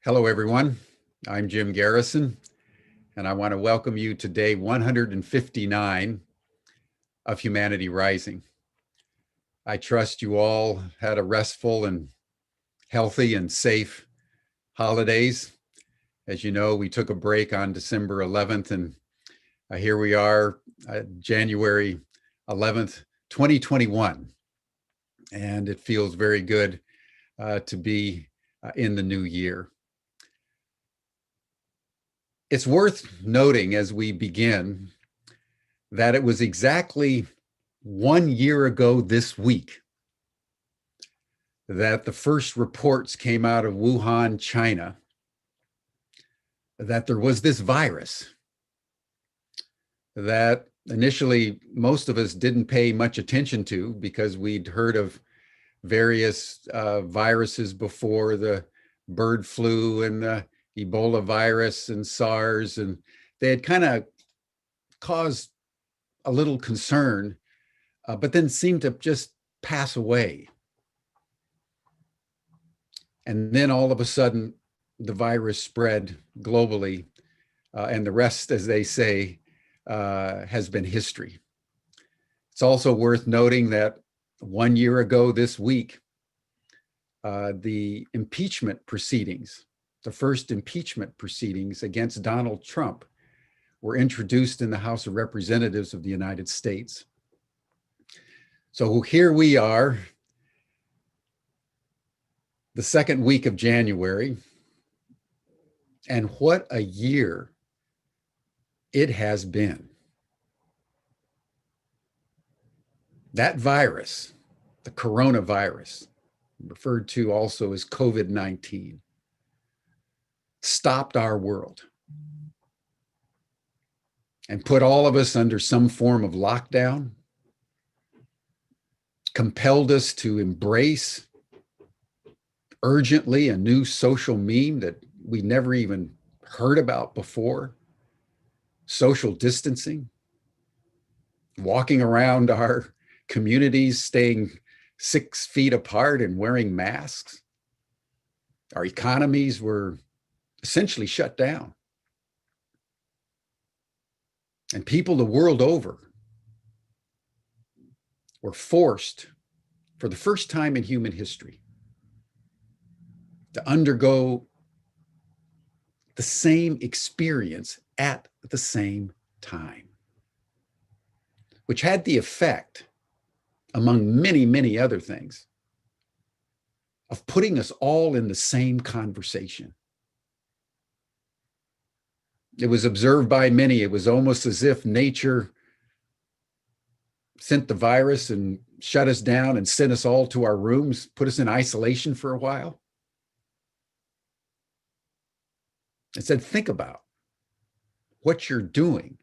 Hello, everyone. I'm Jim Garrison, and I want to welcome you to day 159 of Humanity Rising. I trust you all had a restful and healthy and safe holidays. As you know, we took a break on December 11th, and here we are, January 11th, 2021. And it feels very good to be in the new year. It's worth noting as we begin that it was exactly 1 year ago this week that the first reports came out of Wuhan, China, that there was this virus that initially most of us didn't pay much attention to because we'd heard of various viruses before, the bird flu and the Ebola virus and SARS, and they had kind of caused a little concern, but then seemed to just pass away. And then all of a sudden, the virus spread globally, and the rest, as they say, has been history. It's also worth noting that 1 year ago this week, the impeachment proceedings, the first impeachment proceedings against Donald Trump, were introduced in the House of Representatives of the United States. So here we are, the second week of January, and what a year it has been. That virus, the coronavirus, referred to also as COVID-19, stopped our world and put all of us under some form of lockdown, compelled us to embrace urgently a new social meme that we never even heard about before: social distancing, walking around our communities, staying 6 feet apart and wearing masks. Our economies were essentially shut down. And people the world over were forced, for the first time in human history, to undergo the same experience at the same time, which had the effect, among many, many other things, of putting us all in the same conversation. It was observed by many. It was almost as if nature sent the virus and shut us down and sent us all to our rooms, put us in isolation for a while. It said, think about what you're doing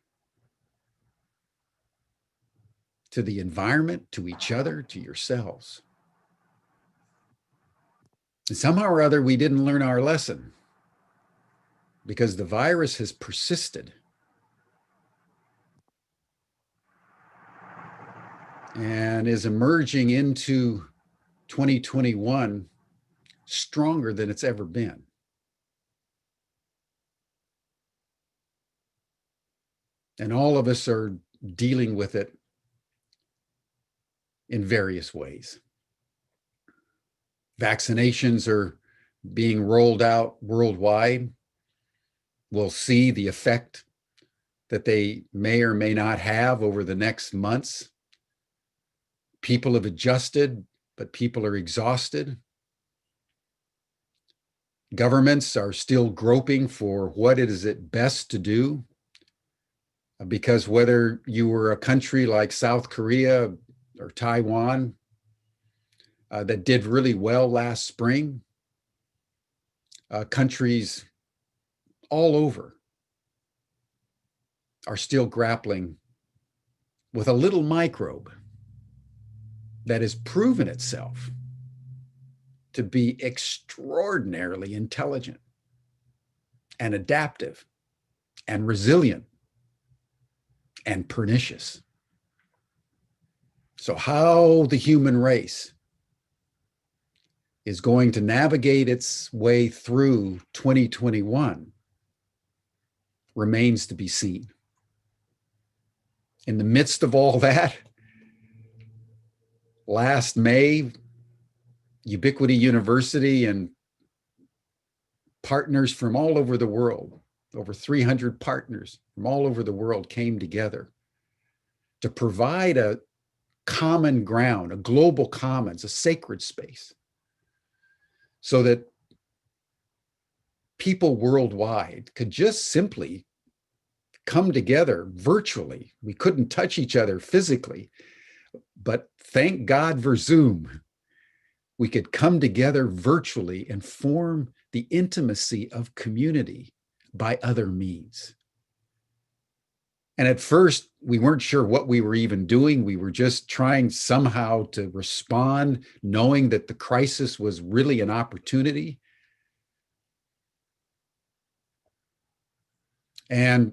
to the environment, to each other, to yourselves. And somehow or other, we didn't learn our lesson because the virus has persisted. And is emerging into 2021 stronger than it's ever been. And all of us are dealing with it in various ways. Vaccinations are being rolled out worldwide. We'll see the effect that they may or may not have over the next months. People have adjusted, but people are exhausted. Governments are still groping for what it is at best to do, because whether you were a country like South Korea or Taiwan that did really well last spring, countries all over are still grappling with a little microbe that has proven itself to be extraordinarily intelligent and adaptive and resilient and pernicious. So how the human race is going to navigate its way through 2021 remains to be seen. In the midst of all that, last May, Ubiquity University and partners from all over the world, over 300 partners from all over the world, came together to provide a common ground, a global commons, a sacred space, so that people worldwide could just simply come together virtually. We couldn't touch each other physically, but thank God for Zoom. We could come together virtually and form the intimacy of community by other means. And at first, we weren't sure what we were even doing. We were just trying somehow to respond, knowing that the crisis was really an opportunity. And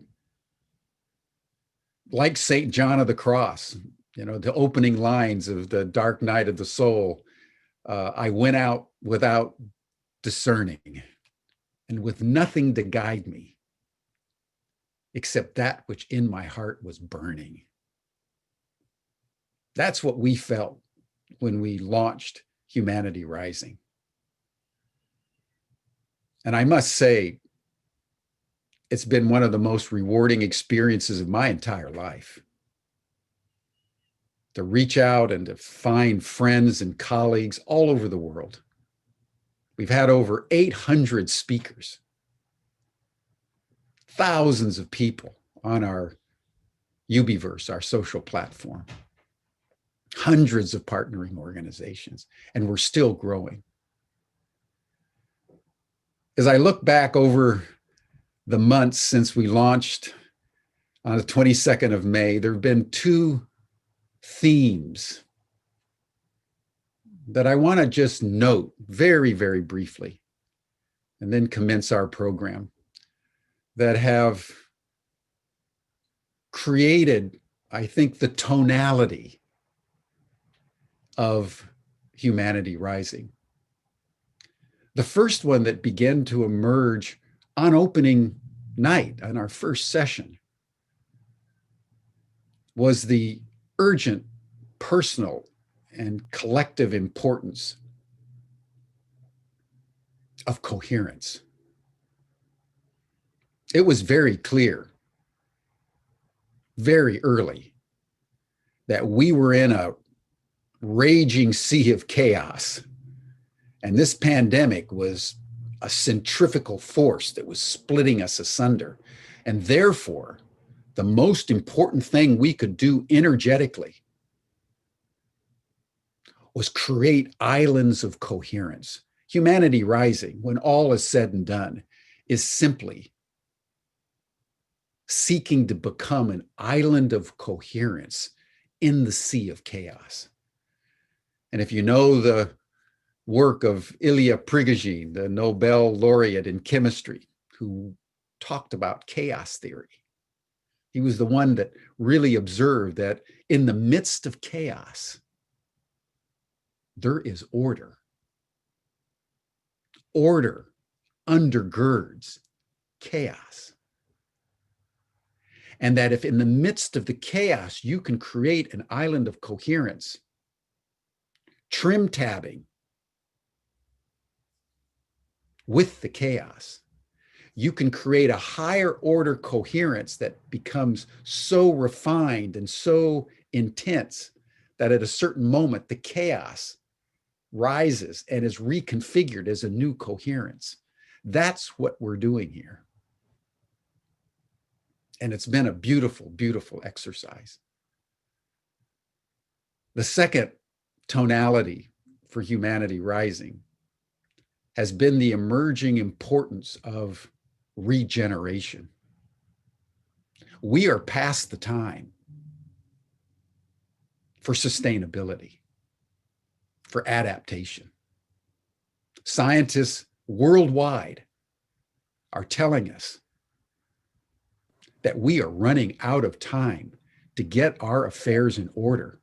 like St. John of the Cross, the opening lines of the Dark Night of the Soul, I went out without discerning and with nothing to guide me except that which in my heart was burning. That's what we felt when we launched Humanity Rising. And I must say, it's been one of the most rewarding experiences of my entire life. To reach out and to find friends and colleagues all over the world. We've had over 800 speakers, thousands of people on our Ubiverse, our social platform, hundreds of partnering organizations, and we're still growing. As I look back over the months since we launched on the 22nd of May, there have been two themes that I want to just note very, very briefly, and then commence our program, that have created, I think, the tonality of Humanity Rising. The first one that began to emerge on opening night, on our first session, was the urgent personal and collective importance of coherence. It was very clear, very early, that we were in a raging sea of chaos. And this pandemic was a centrifugal force that was splitting us asunder. And therefore, the most important thing we could do energetically was create islands of coherence. Humanity Rising, when all is said and done, is simply seeking to become an island of coherence in the sea of chaos. And if you know the work of Ilya Prigogine, the Nobel laureate in chemistry, who talked about chaos theory, he was the one that really observed that in the midst of chaos, there is order. Order undergirds chaos. And that if in the midst of the chaos, you can create an island of coherence, trim tabbing with the chaos, you can create a higher order coherence that becomes so refined and so intense that at a certain moment, the chaos rises and is reconfigured as a new coherence. That's what we're doing here. And it's been a beautiful, beautiful exercise. The second tonality for Humanity Rising has been the emerging importance of regeneration. We are past the time for sustainability, for adaptation. Scientists worldwide are telling us that we are running out of time to get our affairs in order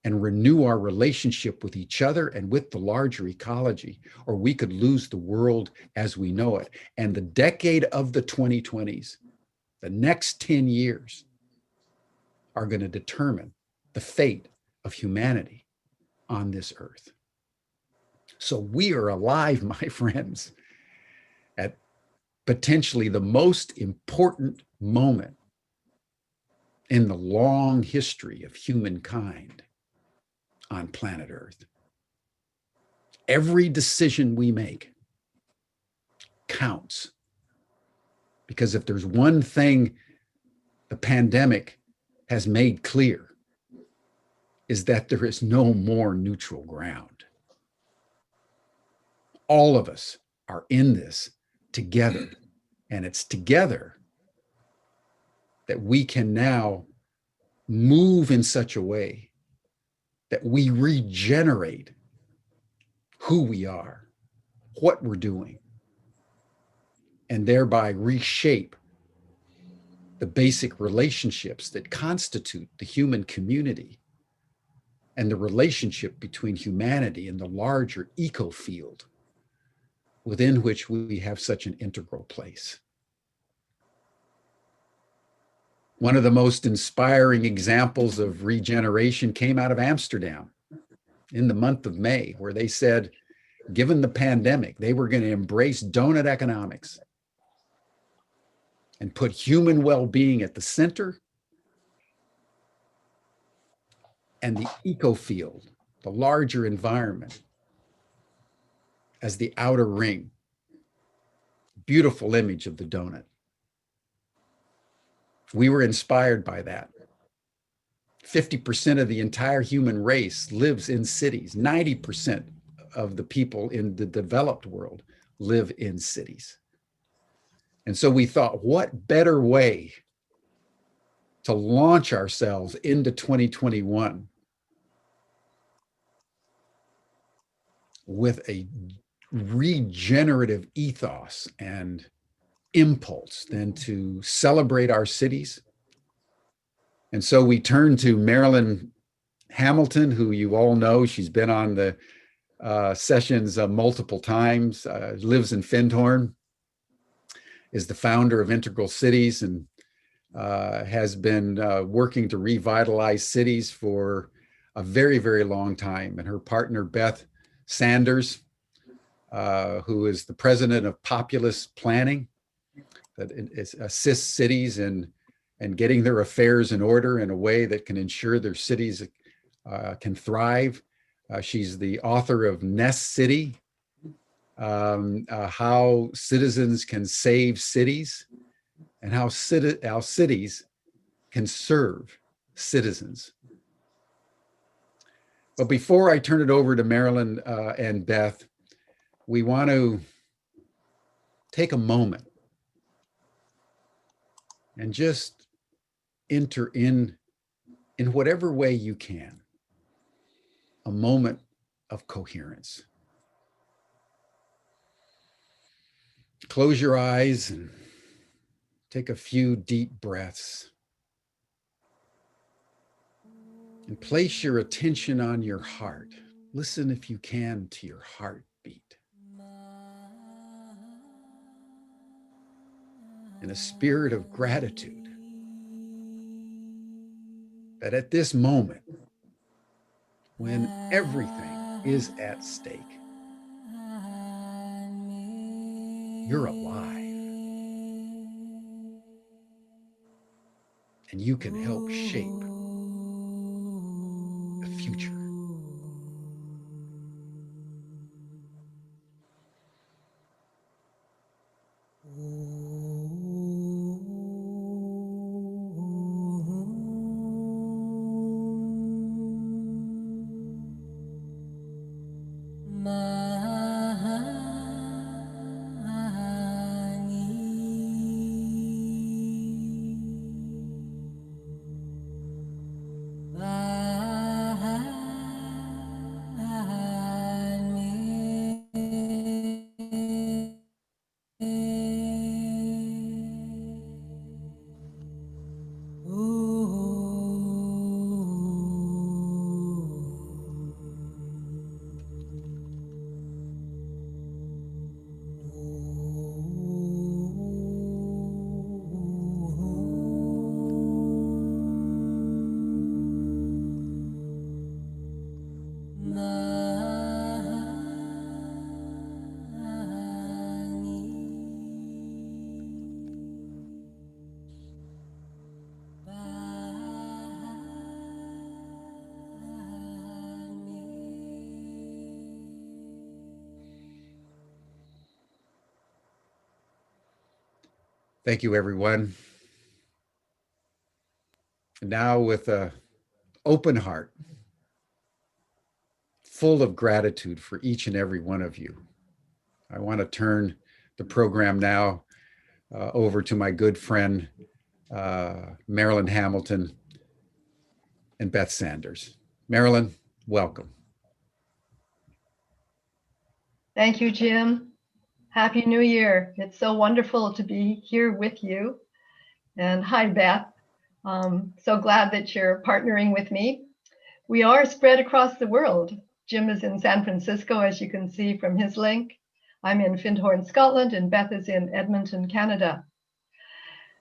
and renew our relationship with each other and with the larger ecology, or we could lose the world as we know it. And the decade of the 2020s, the next 10 years, are going to determine the fate of humanity on this earth. So we are alive, my friends, at potentially the most important moment in the long history of humankind on planet Earth. Every decision we make counts, because if there's one thing the pandemic has made clear, is that there is no more neutral ground. All of us are in this together, and it's together that we can now move in such a way that we regenerate who we are, what we're doing, and thereby reshape the basic relationships that constitute the human community and the relationship between humanity and the larger eco field within which we have such an integral place. One of the most inspiring examples of regeneration came out of Amsterdam in the month of May, where they said, given the pandemic, they were going to embrace donut economics and put human well-being at the center, and the eco field, the larger environment, as the outer ring. Beautiful image of the donut. We were inspired by that. 50% of the entire human race lives in cities. 90% of the people in the developed world live in cities. And so we thought, what better way to launch ourselves into 2021 with a regenerative ethos and impulse than to celebrate our cities. And so we turned to Marilyn Hamilton, who you all know. She's been on the sessions multiple times, lives in Findhorn, is the founder of Integral Cities, and has been working to revitalize cities for a very, very long time. And her partner, Beth Sanders, who is the president of Populous Planning, that assists cities in getting their affairs in order in a way that can ensure their cities can thrive. She's the author of Nest City, how citizens can save cities, and how cities can serve citizens. But before I turn it over to Marilyn and Beth, we want to take a moment and just enter in whatever way you can, a moment of coherence. Close your eyes and take a few deep breaths. And place your attention on your heart. Listen, if you can, to your heartbeat. In a spirit of gratitude that at this moment, when everything is at stake, you're alive. And you can help shape the future. Thank you, everyone. Now, with an open heart, full of gratitude for each and every one of you, I want to turn the program now over to my good friend, Marilyn Hamilton and Beth Sanders. Marilyn, welcome. Thank you, Jim. Happy New Year. It's so wonderful to be here with you. And hi, Beth. So glad that you're partnering with me. We are spread across the world. Jim is in San Francisco, as you can see from his link. I'm in Findhorn, Scotland, and Beth is in Edmonton, Canada.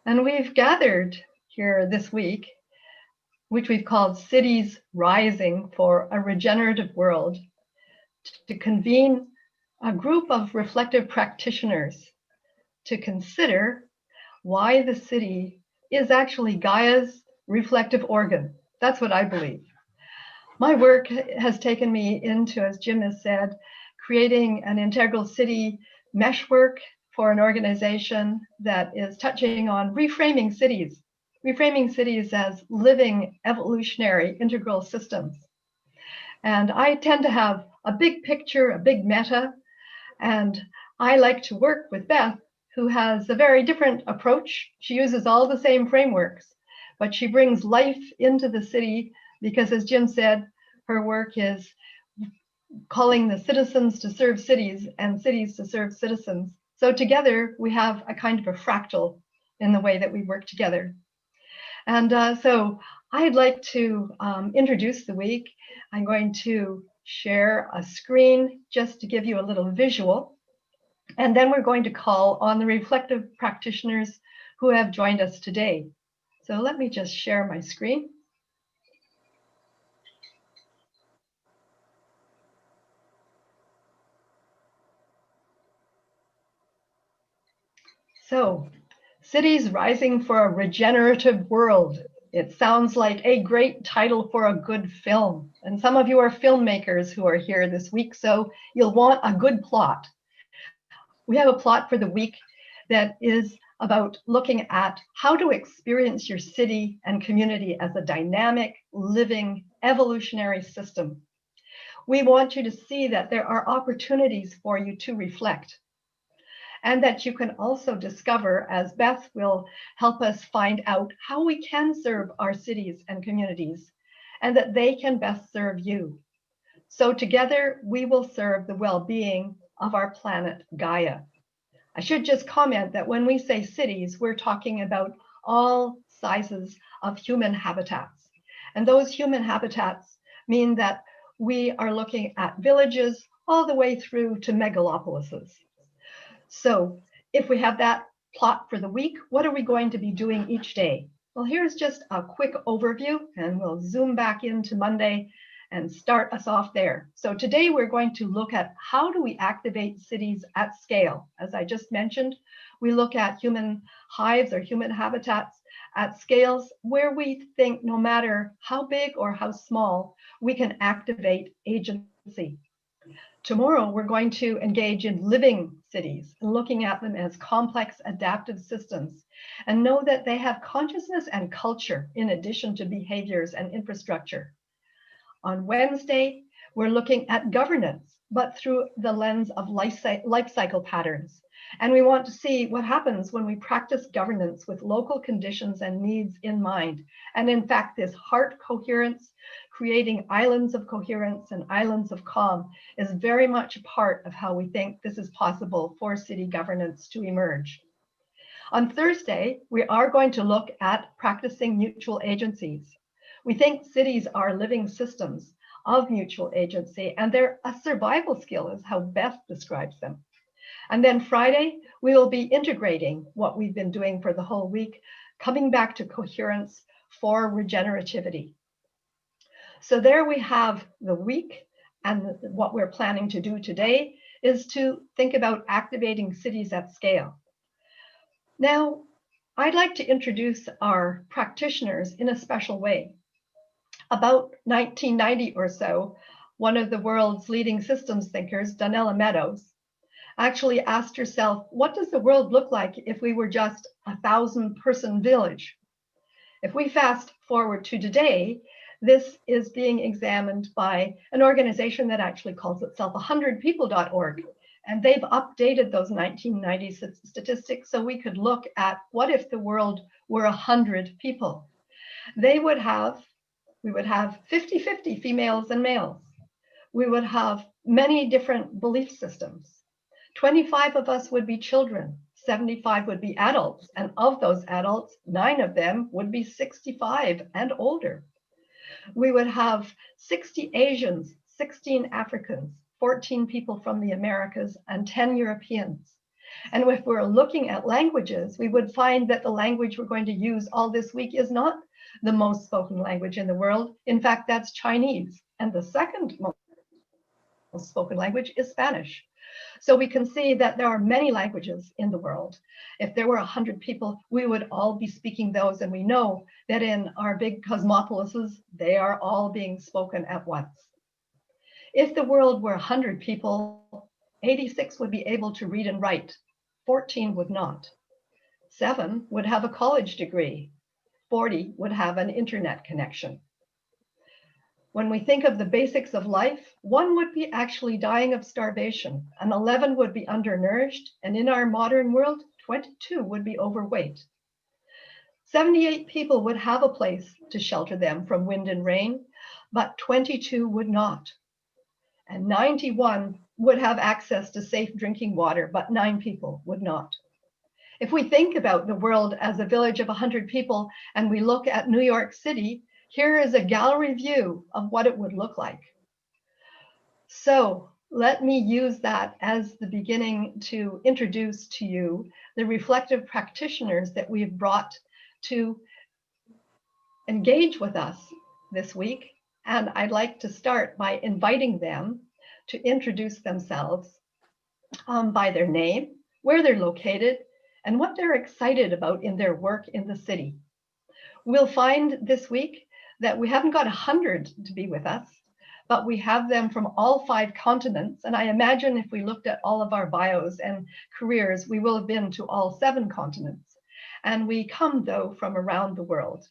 And we've gathered here this week, which we've called Cities Rising for a Regenerative World, to convene a group of reflective practitioners to consider why the city is actually Gaia's reflective organ. That's what I believe. My work has taken me into, as Jim has said, creating an integral city meshwork for an organization that is touching on reframing cities as living evolutionary integral systems. And I tend to have a big picture, a big meta, and I like to work with Beth, who has a very different approach. She uses all the same frameworks, but she brings life into the city because, as Jim said, her work is calling the citizens to serve cities and cities to serve citizens. So together we have a kind of a fractal in the way that we work together. And so I'd like to introduce the week. I'm going to share a screen just to give you a little visual. And then we're going to call on the reflective practitioners who have joined us today. So let me just share my screen. So, Cities Rising for a Regenerative World. It sounds like a great title for a good film. And some of you are filmmakers who are here this week, so you'll want a good plot. We have a plot for the week that is about looking at how to experience your city and community as a dynamic, living, evolutionary system. We want you to see that there are opportunities for you to reflect, and that you can also discover, as Beth will help us find out, how we can serve our cities and communities, and that they can best serve you. So together we will serve the well-being of our planet Gaia. I should just comment that when we say cities, we're talking about all sizes of human habitats. And those human habitats mean that we are looking at villages all the way through to megalopolises. So if we have that plot for the week, what are we going to be doing each day? Well, here's just a quick overview, and we'll zoom back into Monday and start us off there. So today we're going to look at how do we activate cities at scale. As I just mentioned, we look at human hives or human habitats at scales where we think no matter how big or how small, we can activate agency. Tomorrow, we're going to engage in living cities and looking at them as complex adaptive systems, and know that they have consciousness and culture in addition to behaviors and infrastructure. On Wednesday, we're looking at governance, but through the lens of life cycle patterns. And we want to see what happens when we practice governance with local conditions and needs in mind. And in fact, this heart coherence, creating islands of coherence and islands of calm, is very much a part of how we think this is possible for city governance to emerge. On Thursday, we are going to look at practicing mutual agencies. We think cities are living systems of mutual agency, and they're a survival skill, is how Beth describes them. And then Friday, we will be integrating what we've been doing for the whole week, coming back to coherence for regenerativity. So there we have the week, and what we're planning to do today is to think about activating cities at scale. Now, I'd like to introduce our practitioners in a special way. About 1990 or so, one of the world's leading systems thinkers, Donella Meadows, actually asked herself, what does the world look like if we were just a 1,000-person village? If we fast forward to today, this is being examined by an organization that actually calls itself 100people.org. And they've updated those 1990 statistics so we could look at what if the world were 100 people. We would have 50-50 females and males. We would have many different belief systems. 25 of us would be children, 75 would be adults, and of those adults, 9 of them would be 65 and older. We would have 60 Asians, 16 Africans, 14 people from the Americas, and 10 Europeans. And if we're looking at languages, we would find that the language we're going to use all this week is not the most spoken language in the world. In fact, that's Chinese. And the second most spoken language is Spanish. So we can see that there are many languages in the world. If there were 100 people, we would all be speaking those. And we know that in our big cosmopolises, they are all being spoken at once. If the world were 100 people, 86 would be able to read and write, 14 would not. 7 would have a college degree, 40 would have an internet connection. When we think of the basics of life, 1 would be actually dying of starvation, and 11 would be undernourished, and in our modern world, 22 would be overweight. 78 people would have a place to shelter them from wind and rain, but 22 would not. And 91 would have access to safe drinking water, but 9 people would not. If we think about the world as a village of 100 people, and we look at New York City, here is a gallery view of what it would look like. So let me use that as the beginning to introduce to you the reflective practitioners that we've brought to engage with us this week. And I'd like to start by inviting them to introduce themselves by their name, where they're located, and what they're excited about in their work in the city. We'll find this week that we haven't got 100 to be with us, but we have them from all 5 continents. And I imagine if we looked at all of our bios and careers, we will have been to all 7 continents. And we come, though, from around the world.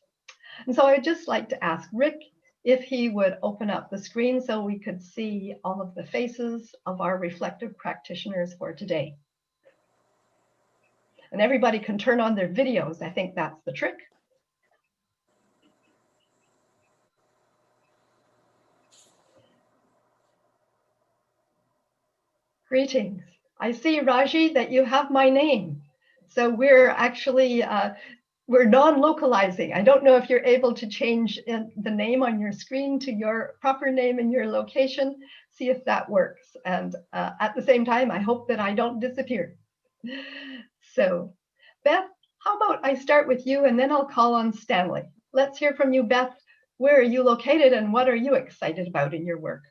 And so I'd just like to ask Rick if he would open up the screen so we could see all of the faces of our reflective practitioners for today. And everybody can turn on their videos. I think that's the trick. Greetings. I see, Raji, that you have my name. So we're actually, we're non-localizing. I don't know if you're able to change the name on your screen to your proper name and your location. See if that works. And at the same time, I hope that I don't disappear. So Beth, how about I start with you and then I'll call on Stanley. Let's hear from you, Beth. Where are you located and what are you excited about in your work?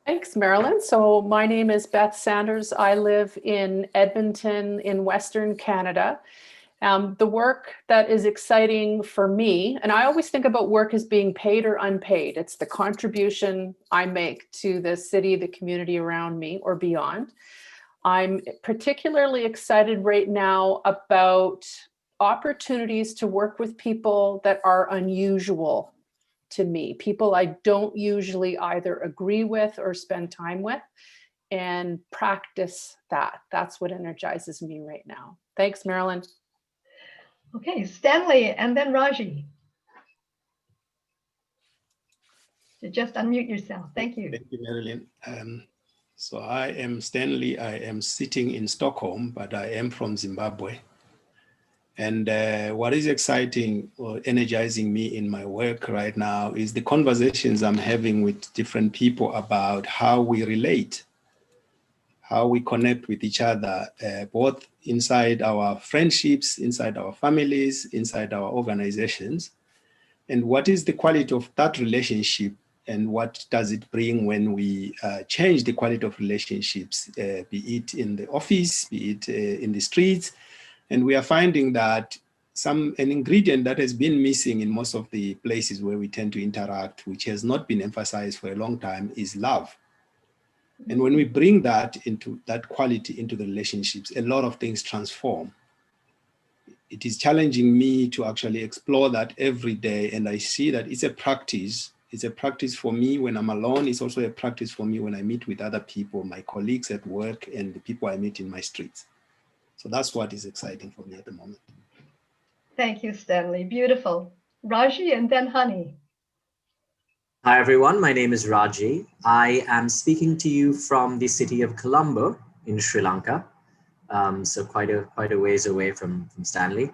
Thanks, Marilyn. So my name is Beth Sanders. I live in Edmonton in Western Canada. The work that is exciting for me, and I always think about work as being paid or unpaid. It's the contribution I make to the city, the community around me or beyond. I'm particularly excited right now about opportunities to work with people that are unusual to me, people I don't usually either agree with or spend time with, and practice that. That's what energizes me right now. Thanks, Marilyn. Okay, Stanley and then Raji. You just unmute yourself. Thank you. Thank you, Marilyn. So I am Stanley. I am sitting in Stockholm, but I am from Zimbabwe. And what is exciting or energizing me in my work right now is the conversations I'm having with different people about how we relate, how we connect with each other, both inside our friendships, inside our families, inside our organizations. And what is the quality of that relationship and what does it bring when we change the quality of relationships, be it in the office, be it in the streets. And we are finding that an ingredient that has been missing in most of the places where we tend to interact, which has not been emphasized for a long time, is love. And when we bring that quality into the relationships, a lot of things transform. It is challenging me to actually explore that every day. And I see that it's a practice. It's a practice for me when I'm alone. It's also a practice for me when I meet with other people, my colleagues at work and the people I meet in my streets. So that's what is exciting for me at the moment. Thank you, Stanley. Beautiful. Raji and then Hani. Hi, everyone. My name is Raji. I am speaking to you from the city of Colombo in Sri Lanka. So quite a ways away from Stanley.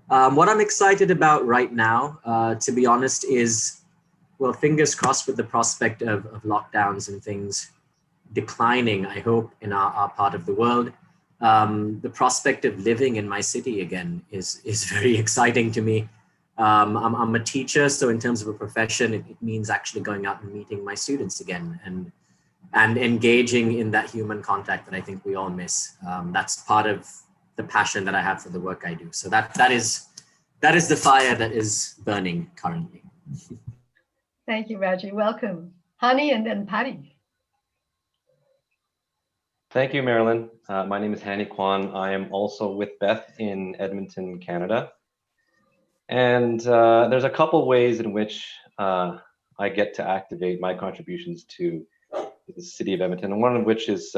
What I'm excited about right now, to be honest, is, well, fingers crossed with the prospect of lockdowns and things declining, I hope, in our part of the world. The prospect of living in my city again is very exciting to me. I'm a teacher, so in terms of a profession, it means actually going out and meeting my students again and engaging in that human contact that I think we all miss. That's part of the passion that I have for the work I do. So that is the fire that is burning currently. Thank you, Raji. Welcome. Hani and then Patty. Thank you, Marilyn. My name is Hani Kwan. I am also with Beth in Edmonton, Canada. And there's a couple ways in which I get to activate my contributions to the city of Edmonton, and one of which is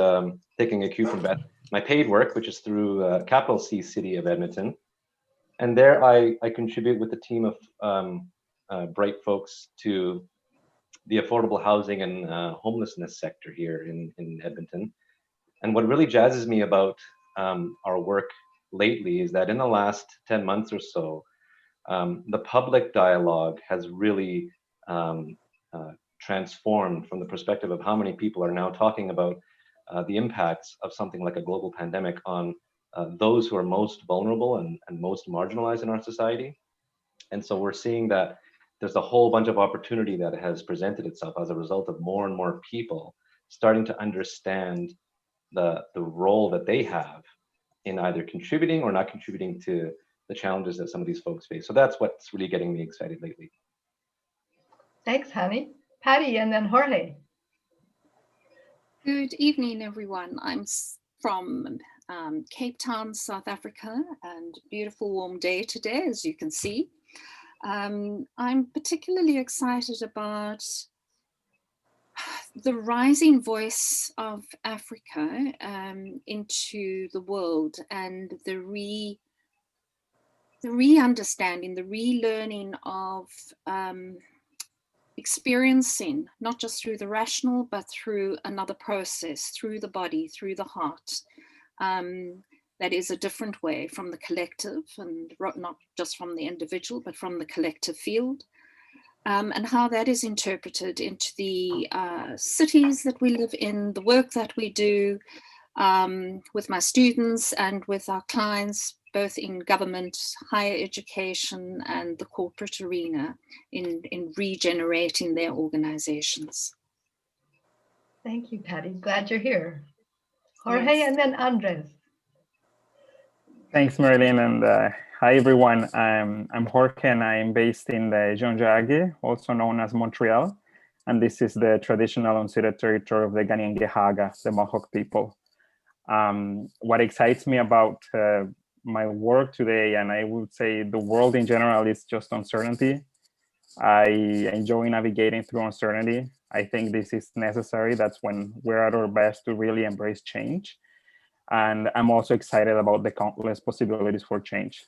taking a cue from Beth, my paid work, which is through capital C City of Edmonton. And there I contribute with a team of bright folks to the affordable housing and homelessness sector here in Edmonton. And what really jazzes me about our work lately is that in the last 10 months or so, the public dialogue has really transformed from the perspective of how many people are now talking about the impacts of something like a global pandemic on those who are most vulnerable and most marginalized in our society. And so we're seeing that there's a whole bunch of opportunity that has presented itself as a result of more and more people starting to understand the role that they have in either contributing or not contributing to the challenges that some of these folks face. So that's what's really getting me excited lately. Thanks, Hani. Patty and then Jorge. Good evening, everyone. I'm from Cape Town, South Africa, and beautiful warm day today, as you can see. I'm particularly excited about the rising voice of Africa into the world and the re-understanding, the relearning of experiencing, not just through the rational, but through another process, through the body, through the heart, that is a different way from the collective, and not just from the individual, but from the collective field, and how that is interpreted into the cities that we live in, the work that we do with my students and with our clients, both in government, higher education, and the corporate arena in regenerating their organizations. Thank you, Patty. Glad you're here. Jorge Yes. and then Andres. Thanks, Marilyn, and hi, everyone. I'm Jorge, and I'm based in the Jonjage, also known as Montreal, and this is the traditional unceded territory of the Kanien'kehá:ka, the Mohawk people. What excites me about my work today, and I would say the world in general, is just uncertainty. I enjoy navigating through uncertainty. I think this is necessary. That's when we're at our best to really embrace change. And I'm also excited about the countless possibilities for change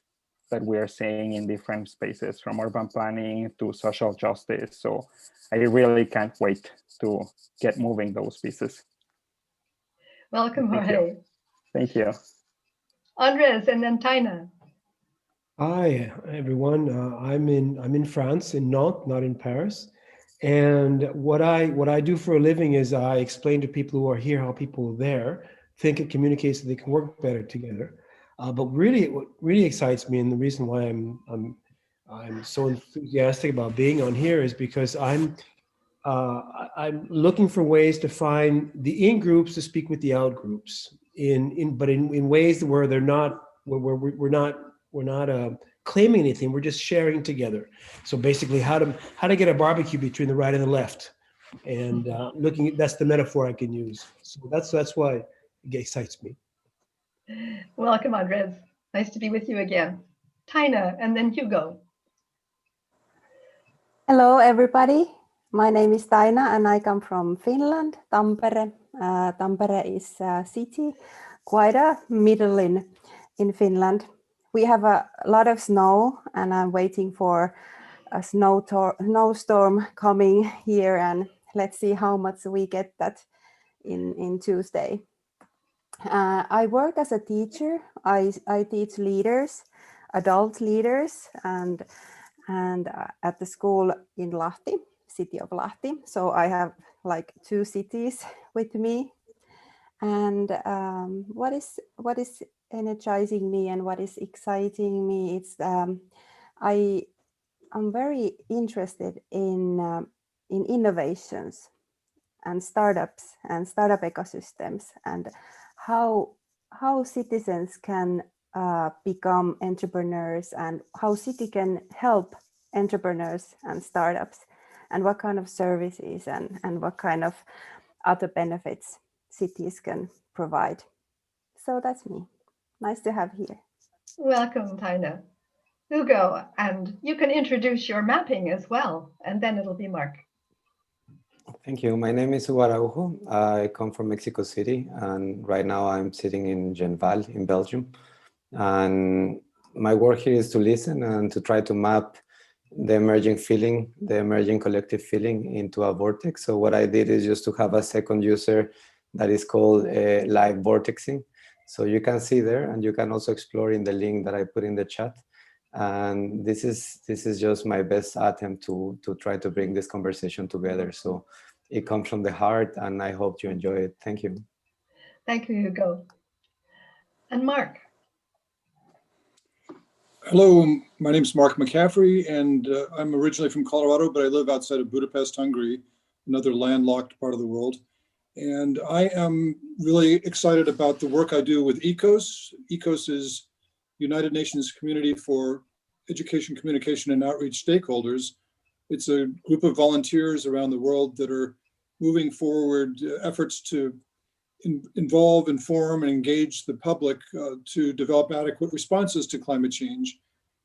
that we are seeing in different spaces, from urban planning to social justice. So I really can't wait to get moving those pieces. Welcome, Thank Jorge. you. Thank you. Andres and then Taina. Hi, everyone. I'm in France, in Nantes, not in Paris. And what I do for a living is I explain to people who are here how people there think and communicate so they can work better together. But really, what really excites me, and the reason why I'm so enthusiastic about being on here, is because I'm looking for ways to find the in groups to speak with the out groups but in ways where we're not claiming anything. We're just sharing together. So basically, how to get a barbecue between the right and the left, and that's the metaphor I can use. So that's why it excites me. Welcome, Andres. Nice to be with you again. Taina, and then Hugo. Hello, everybody. My name is Taina, and I come from Finland, Tampere. Tampere is a city, quite a middle in Finland. We have a lot of snow, and I'm waiting for a snowstorm coming here, and let's see how much we get that in Tuesday. I work as a teacher. I teach leaders, adult leaders, and at the school in Lahti, city of Lahti. So I have like 2 cities with me. And what is energizing me and what is exciting me? It's I'm very interested in innovations and startups and startup ecosystems, and how citizens can become entrepreneurs, and how city can help entrepreneurs and startups, and what kind of services and what kind of other benefits cities can provide. So that's me. Nice to have here. Welcome, Taina. Hugo, and you can introduce your mapping as well, and then it'll be Mark. Thank you. My name is Hugo Araujo. I come from Mexico City, and right now I'm sitting in Genval in Belgium. And my work here is to listen and to try to map the emerging feeling, the emerging collective feeling into a vortex. So what I did is just to have a second user that is called live vortexing. So you can see there, and you can also explore in the link that I put in the chat. And this is just my best attempt to try to bring this conversation together. So it comes from the heart, and I hope you enjoy it. Thank you. Thank you, Hugo. And Mark. Hello, my name is Mark McCaffrey, and I'm originally from Colorado, but I live outside of Budapest, Hungary, another landlocked part of the world. And I am really excited about the work I do with ECOS. ECOS is United Nations Community for Education, Communication, and Outreach Stakeholders. It's a group of volunteers around the world that are moving forward efforts to involve, inform, and engage the public to develop adequate responses to climate change.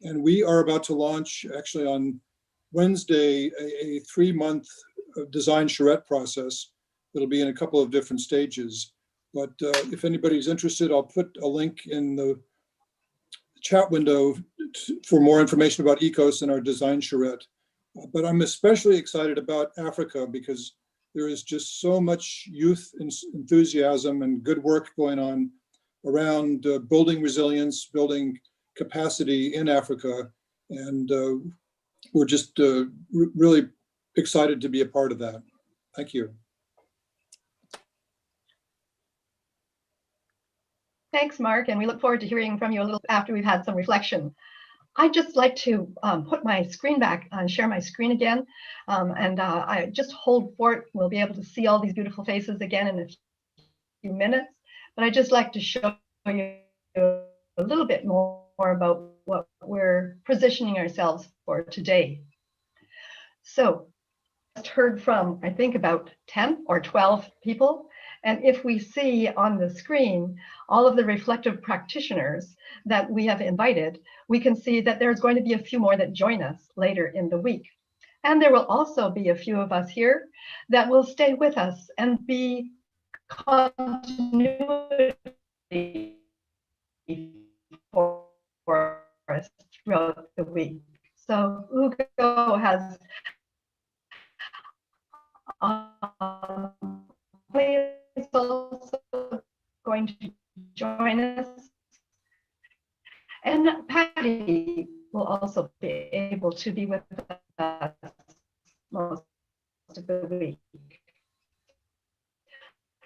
And we are about to launch, actually on Wednesday, a 3-month design charrette process that'll be in a couple of different stages. But if anybody's interested, I'll put a link in the chat window for more information about ECOS and our design charrette. But I'm especially excited about Africa because there is just so much youth enthusiasm and good work going on around building resilience, building capacity in Africa. And we're just really excited to be a part of that. Thank you. Thanks, Mark, and we look forward to hearing from you a little after we've had some reflection. I'd just like to put my screen back and share my screen again. I just hold fort. We'll be able to see all these beautiful faces again in a few minutes. But I'd just like to show you a little bit more about what we're positioning ourselves for today. So just heard from, I think, about 10 or 12 people. And if we see on the screen all of the reflective practitioners that we have invited, we can see that there's going to be a few more that join us later in the week. And there will also be a few of us here that will stay with us and be continuity for us throughout the week. So Hugo has is also going to join us, and Patty will also be able to be with us most of the week.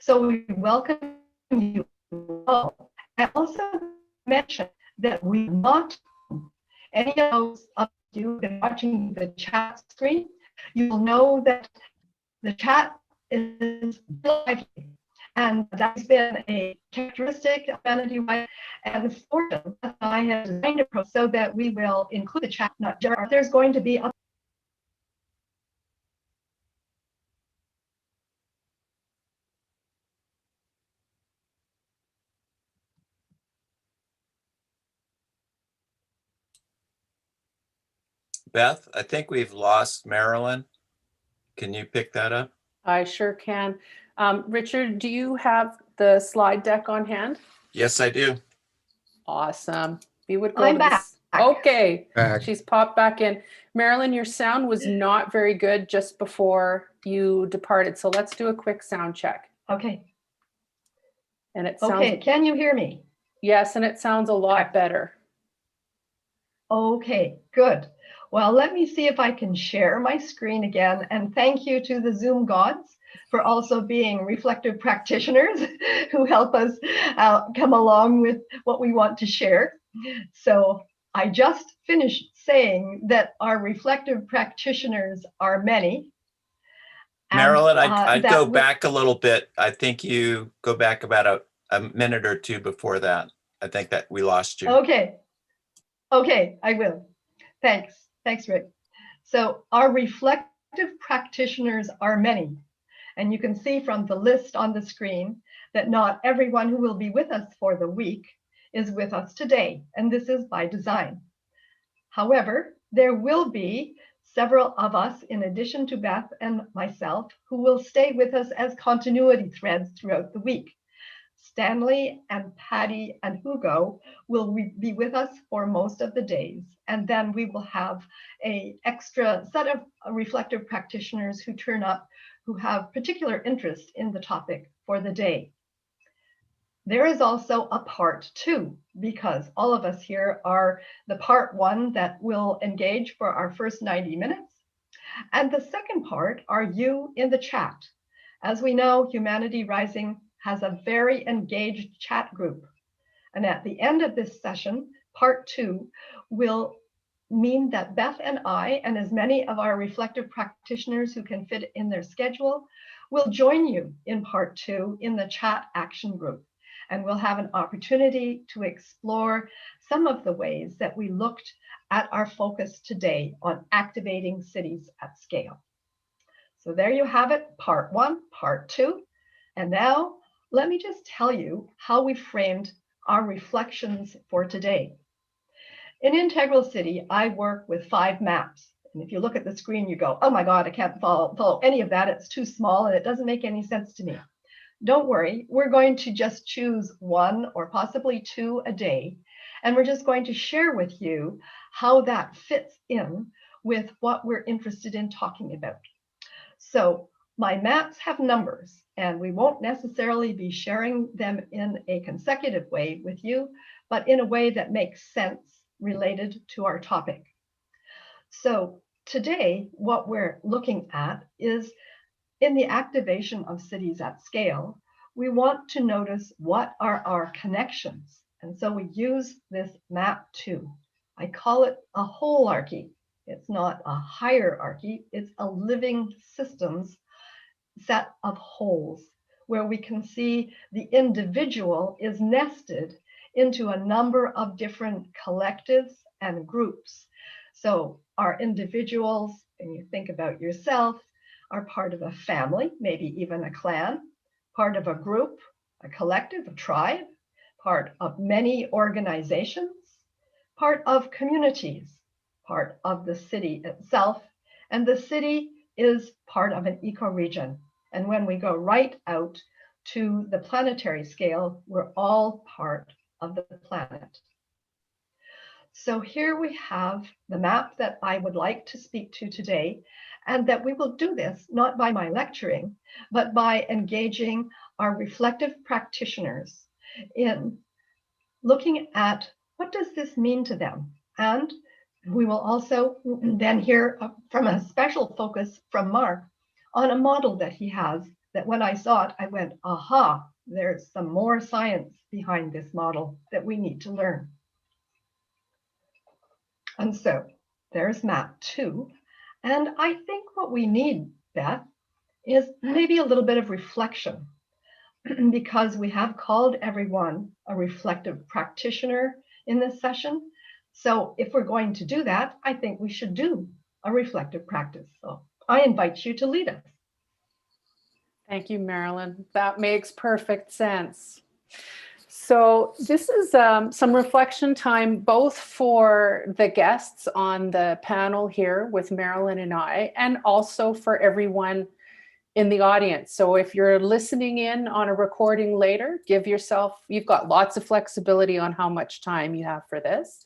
So we welcome you all. I also mentioned that we not any of those of you who've been watching the chat screen, you will know that the chat is lively, and that's been a characteristic of Humanity Wide and fortune that I have designed it so that we will include the chat. Not just there's going to be a Beth, I think we've lost Marilyn. Can you pick that up? I sure can. Richard, do you have the slide deck on hand? Yes, I do. Awesome. We would go I'm to back. Okay, Back. she's popped back in. Marilyn, your sound was not very good just before you departed. So let's do a quick sound check. Okay. And it sounds, Okay. Can you hear me? yes, and it sounds a lot better. Okay, good. Well, let me see if I can share my screen again. And thank you to the Zoom gods for also being reflective practitioners who help us come along with what we want to share. So I just finished saying that our reflective practitioners are many. Marilyn, I'd go back a little bit. I think you go back about a minute or two before that. I think that we lost you. Okay. Okay, I will. Thanks. Thanks, Rick. So our reflective practitioners are many. And you can see from the list on the screen that not everyone who will be with us for the week is with us today. And this is by design. However, there will be several of us, in addition to Beth and myself, who will stay with us as continuity threads throughout the week. Stanley and Patty and Hugo will be with us for most of the days. And then we will have an extra set of reflective practitioners who turn up who have particular interest in the topic for the day. There is also a part 2, because all of us here are the part 1 that will engage for our first 90 minutes. And the second part are you in the chat. As we know, Humanity Rising has a very engaged chat group. And at the end of this session, part 2 will mean that Beth and I, and as many of our reflective practitioners who can fit in their schedule, will join you in part 2 in the ChatAction group. And we'll have an opportunity to explore some of the ways that we looked at our focus today on activating cities at scale. So there you have it, part 1, part 2. And now let me just tell you how we framed our reflections for today. In Integral City, I work with 5 maps. And if you look at the screen, you go, oh my God, I can't follow any of that. It's too small and it doesn't make any sense to me. Don't worry, we're going to just choose 1 or possibly 2 a day. And we're just going to share with you how that fits in with what we're interested in talking about. So my maps have numbers, and we won't necessarily be sharing them in a consecutive way with you, but in a way that makes sense related to our topic. So today, what we're looking at is in the activation of cities at scale, we want to notice what are our connections. And so we use this map too. I call it a holarchy. It's not a hierarchy, it's a living systems set of holes where we can see the individual is nested into a number of different collectives and groups. So our individuals, when you think about yourself, are part of a family, maybe even a clan, part of a group, a collective, a tribe, part of many organizations, part of communities, part of the city itself, and the city is part of an ecoregion. And when we go right out to the planetary scale, we're all part of the planet. So here we have the map that I would like to speak to today, and that we will do this not by my lecturing, but by engaging our reflective practitioners in looking at what does this mean to them. And we will also then hear from a special focus from Mark on a model that he has that when I saw it, I went, aha, there's some more science behind this model that we need to learn. And so there's map 2. And I think what we need, Beth, is maybe a little bit of reflection because we have called everyone a reflective practitioner in this session. So if we're going to do that, I think we should do a reflective practice. So I invite you to lead us. Thank you, Marilyn. That makes perfect sense. So this is some reflection time, both for the guests on the panel here with Marilyn and I, and also for everyone in the audience. So if you're listening in on a recording later, you've got lots of flexibility on how much time you have for this.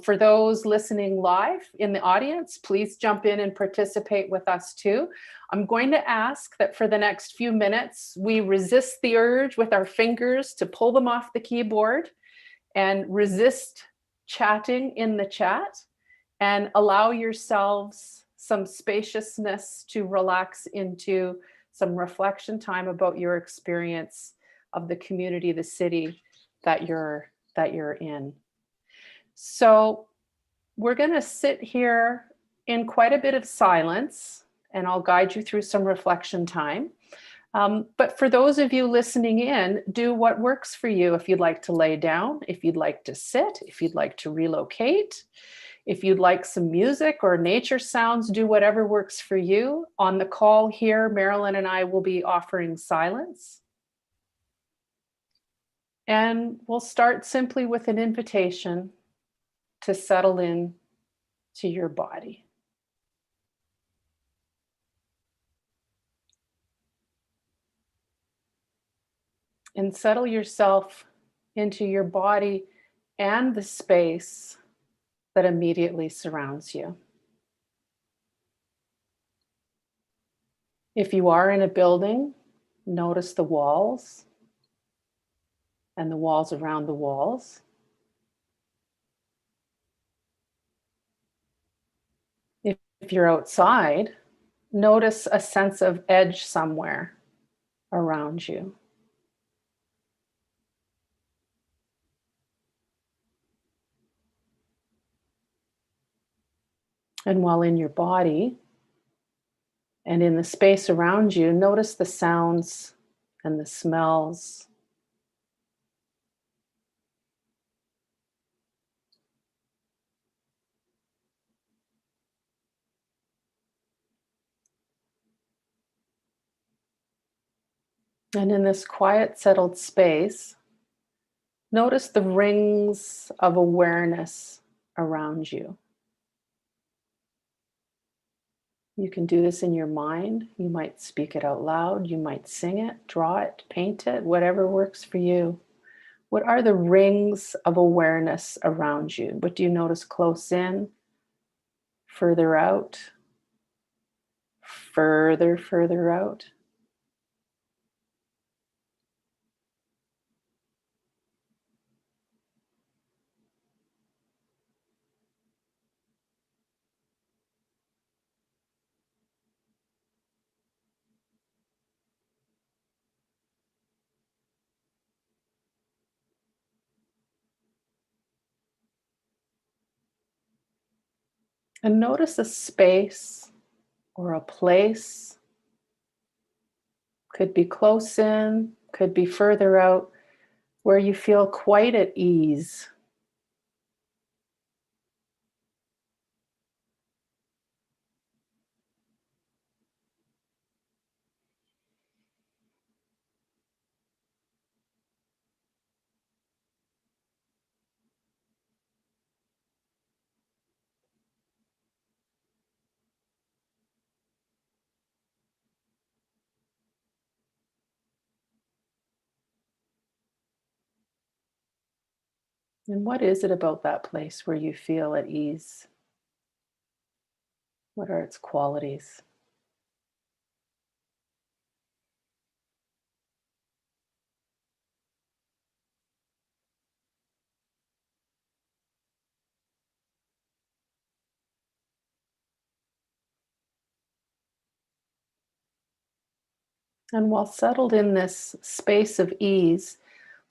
For those listening live in the audience, please jump in and participate with us too. I'm going to ask that for the next few minutes, we resist the urge with our fingers to pull them off the keyboard and resist chatting in the chat, and allow yourselves some spaciousness to relax into some reflection time about your experience of the community, the city that you're in. So we're going to sit here in quite a bit of silence, and I'll guide you through some reflection time. But for those of you listening in, do what works for you. If you'd like to lay down, if you'd like to sit, if you'd like to relocate, if you'd like some music or nature sounds, do whatever works for you. On the call here, Marilyn and I will be offering silence. And we'll start simply with an invitation to settle in to your body. And settle yourself into your body and the space that immediately surrounds you. If you are in a building, notice the walls and the walls around the walls. If you're outside, notice a sense of edge somewhere around you. And while in your body and in the space around you, notice the sounds and the smells. And in this quiet, settled space, notice the rings of awareness around you. You can do this in your mind. You might speak it out loud. You might sing it, draw it, paint it, whatever works for you. What are the rings of awareness around you? What do you notice close in, further out, further out? And notice a space or a place. Could be close in, could be further out, where you feel quite at ease. And what is it about that place where you feel at ease? What are its qualities? And while settled in this space of ease,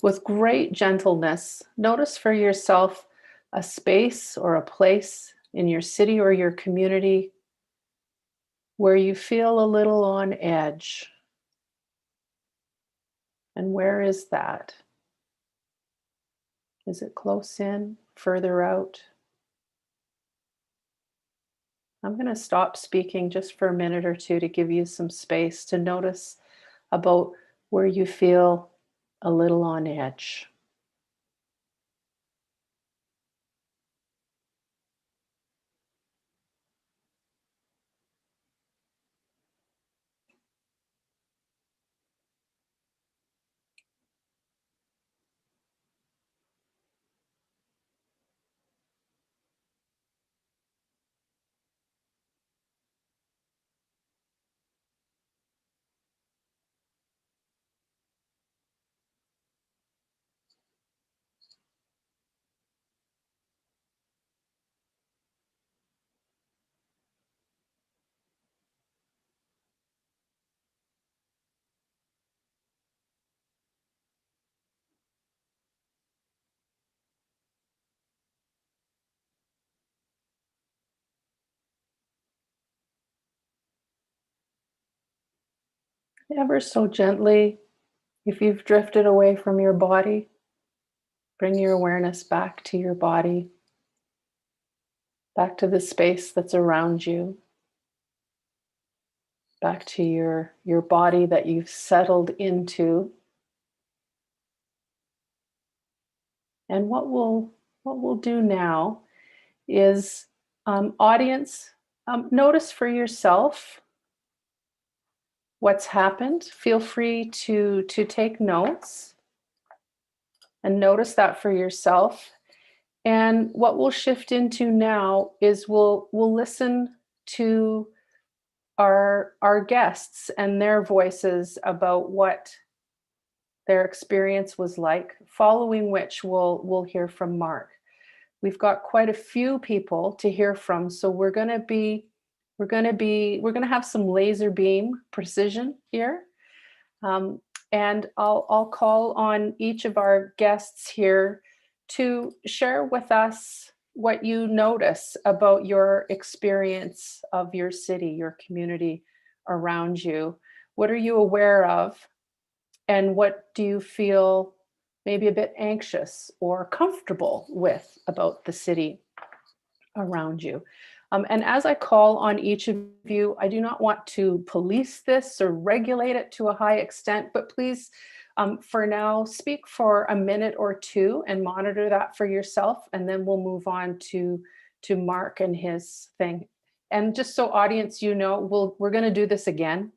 with great gentleness, notice for yourself a space or a place in your city or your community where you feel a little on edge. And where is that? Is it close in, further out? I'm going to stop speaking just for a minute or two to give you some space to notice about where you feel a little on edge. Ever so gently, if you've drifted away from your body, bring your awareness back to your body, back to the space that's around you, back to your body that you've settled into. And what we'll do now is, audience, notice for yourself what's happened. Feel free to take notes and notice that for yourself. And what we'll shift into now is we'll listen to our guests and their voices about what their experience was like, following which we'll hear from Mark. We've got quite a few people to hear from, so we're going to have some laser beam precision here. And I'll call on each of our guests here to share with us what you notice about your experience of your city, your community around you. What are you aware of? And what do you feel maybe a bit anxious or comfortable with about the city around you? And as I call on each of you, I do not want to police this or regulate it to a high extent, but please, for now, speak for a minute or two and monitor that for yourself, and then we'll move on to Mark and his thing. And just so audience, you know, we're going to do this again.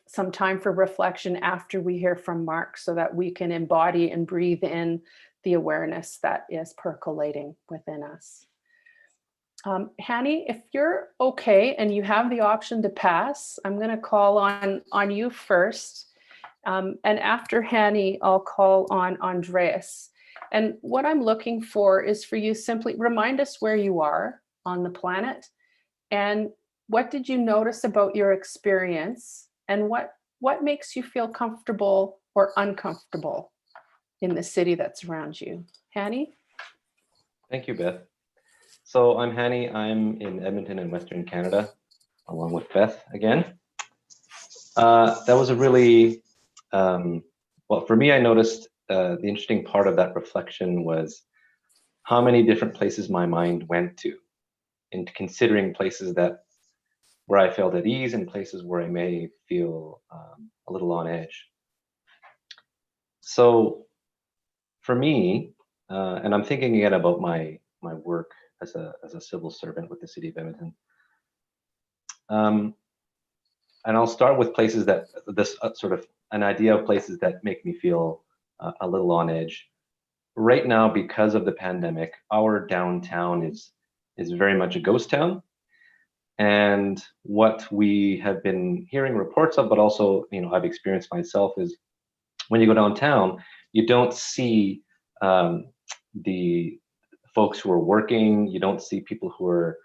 Some time for reflection after we hear from Mark, so that we can embody and breathe in the awareness that is percolating within us. Hanny, if you're okay and you have the option to pass, I'm going to call on you first. And after Hanny, I'll call on Andreas. And what I'm looking for is for you simply remind us where you are on the planet, and what did you notice about your experience, and what makes you feel comfortable or uncomfortable in the city that's around you. Hanny? Thank you, Beth. So I'm Hanny. I'm in Edmonton in Western Canada, along with Beth again. That was a really, well, for me, I noticed the interesting part of that reflection was how many different places my mind went to, into considering places where I felt at ease and places where I may feel a little on edge. So for me, and I'm thinking again about my work as a civil servant with the city of Edmonton. And I'll start with places that this sort of an idea of places that make me feel a little on edge. Right now, because of the pandemic, our downtown is very much a ghost town. And what we have been hearing reports of, but also, you know, I've experienced myself, is when you go downtown, you don't see the folks who are working. You don't see people who are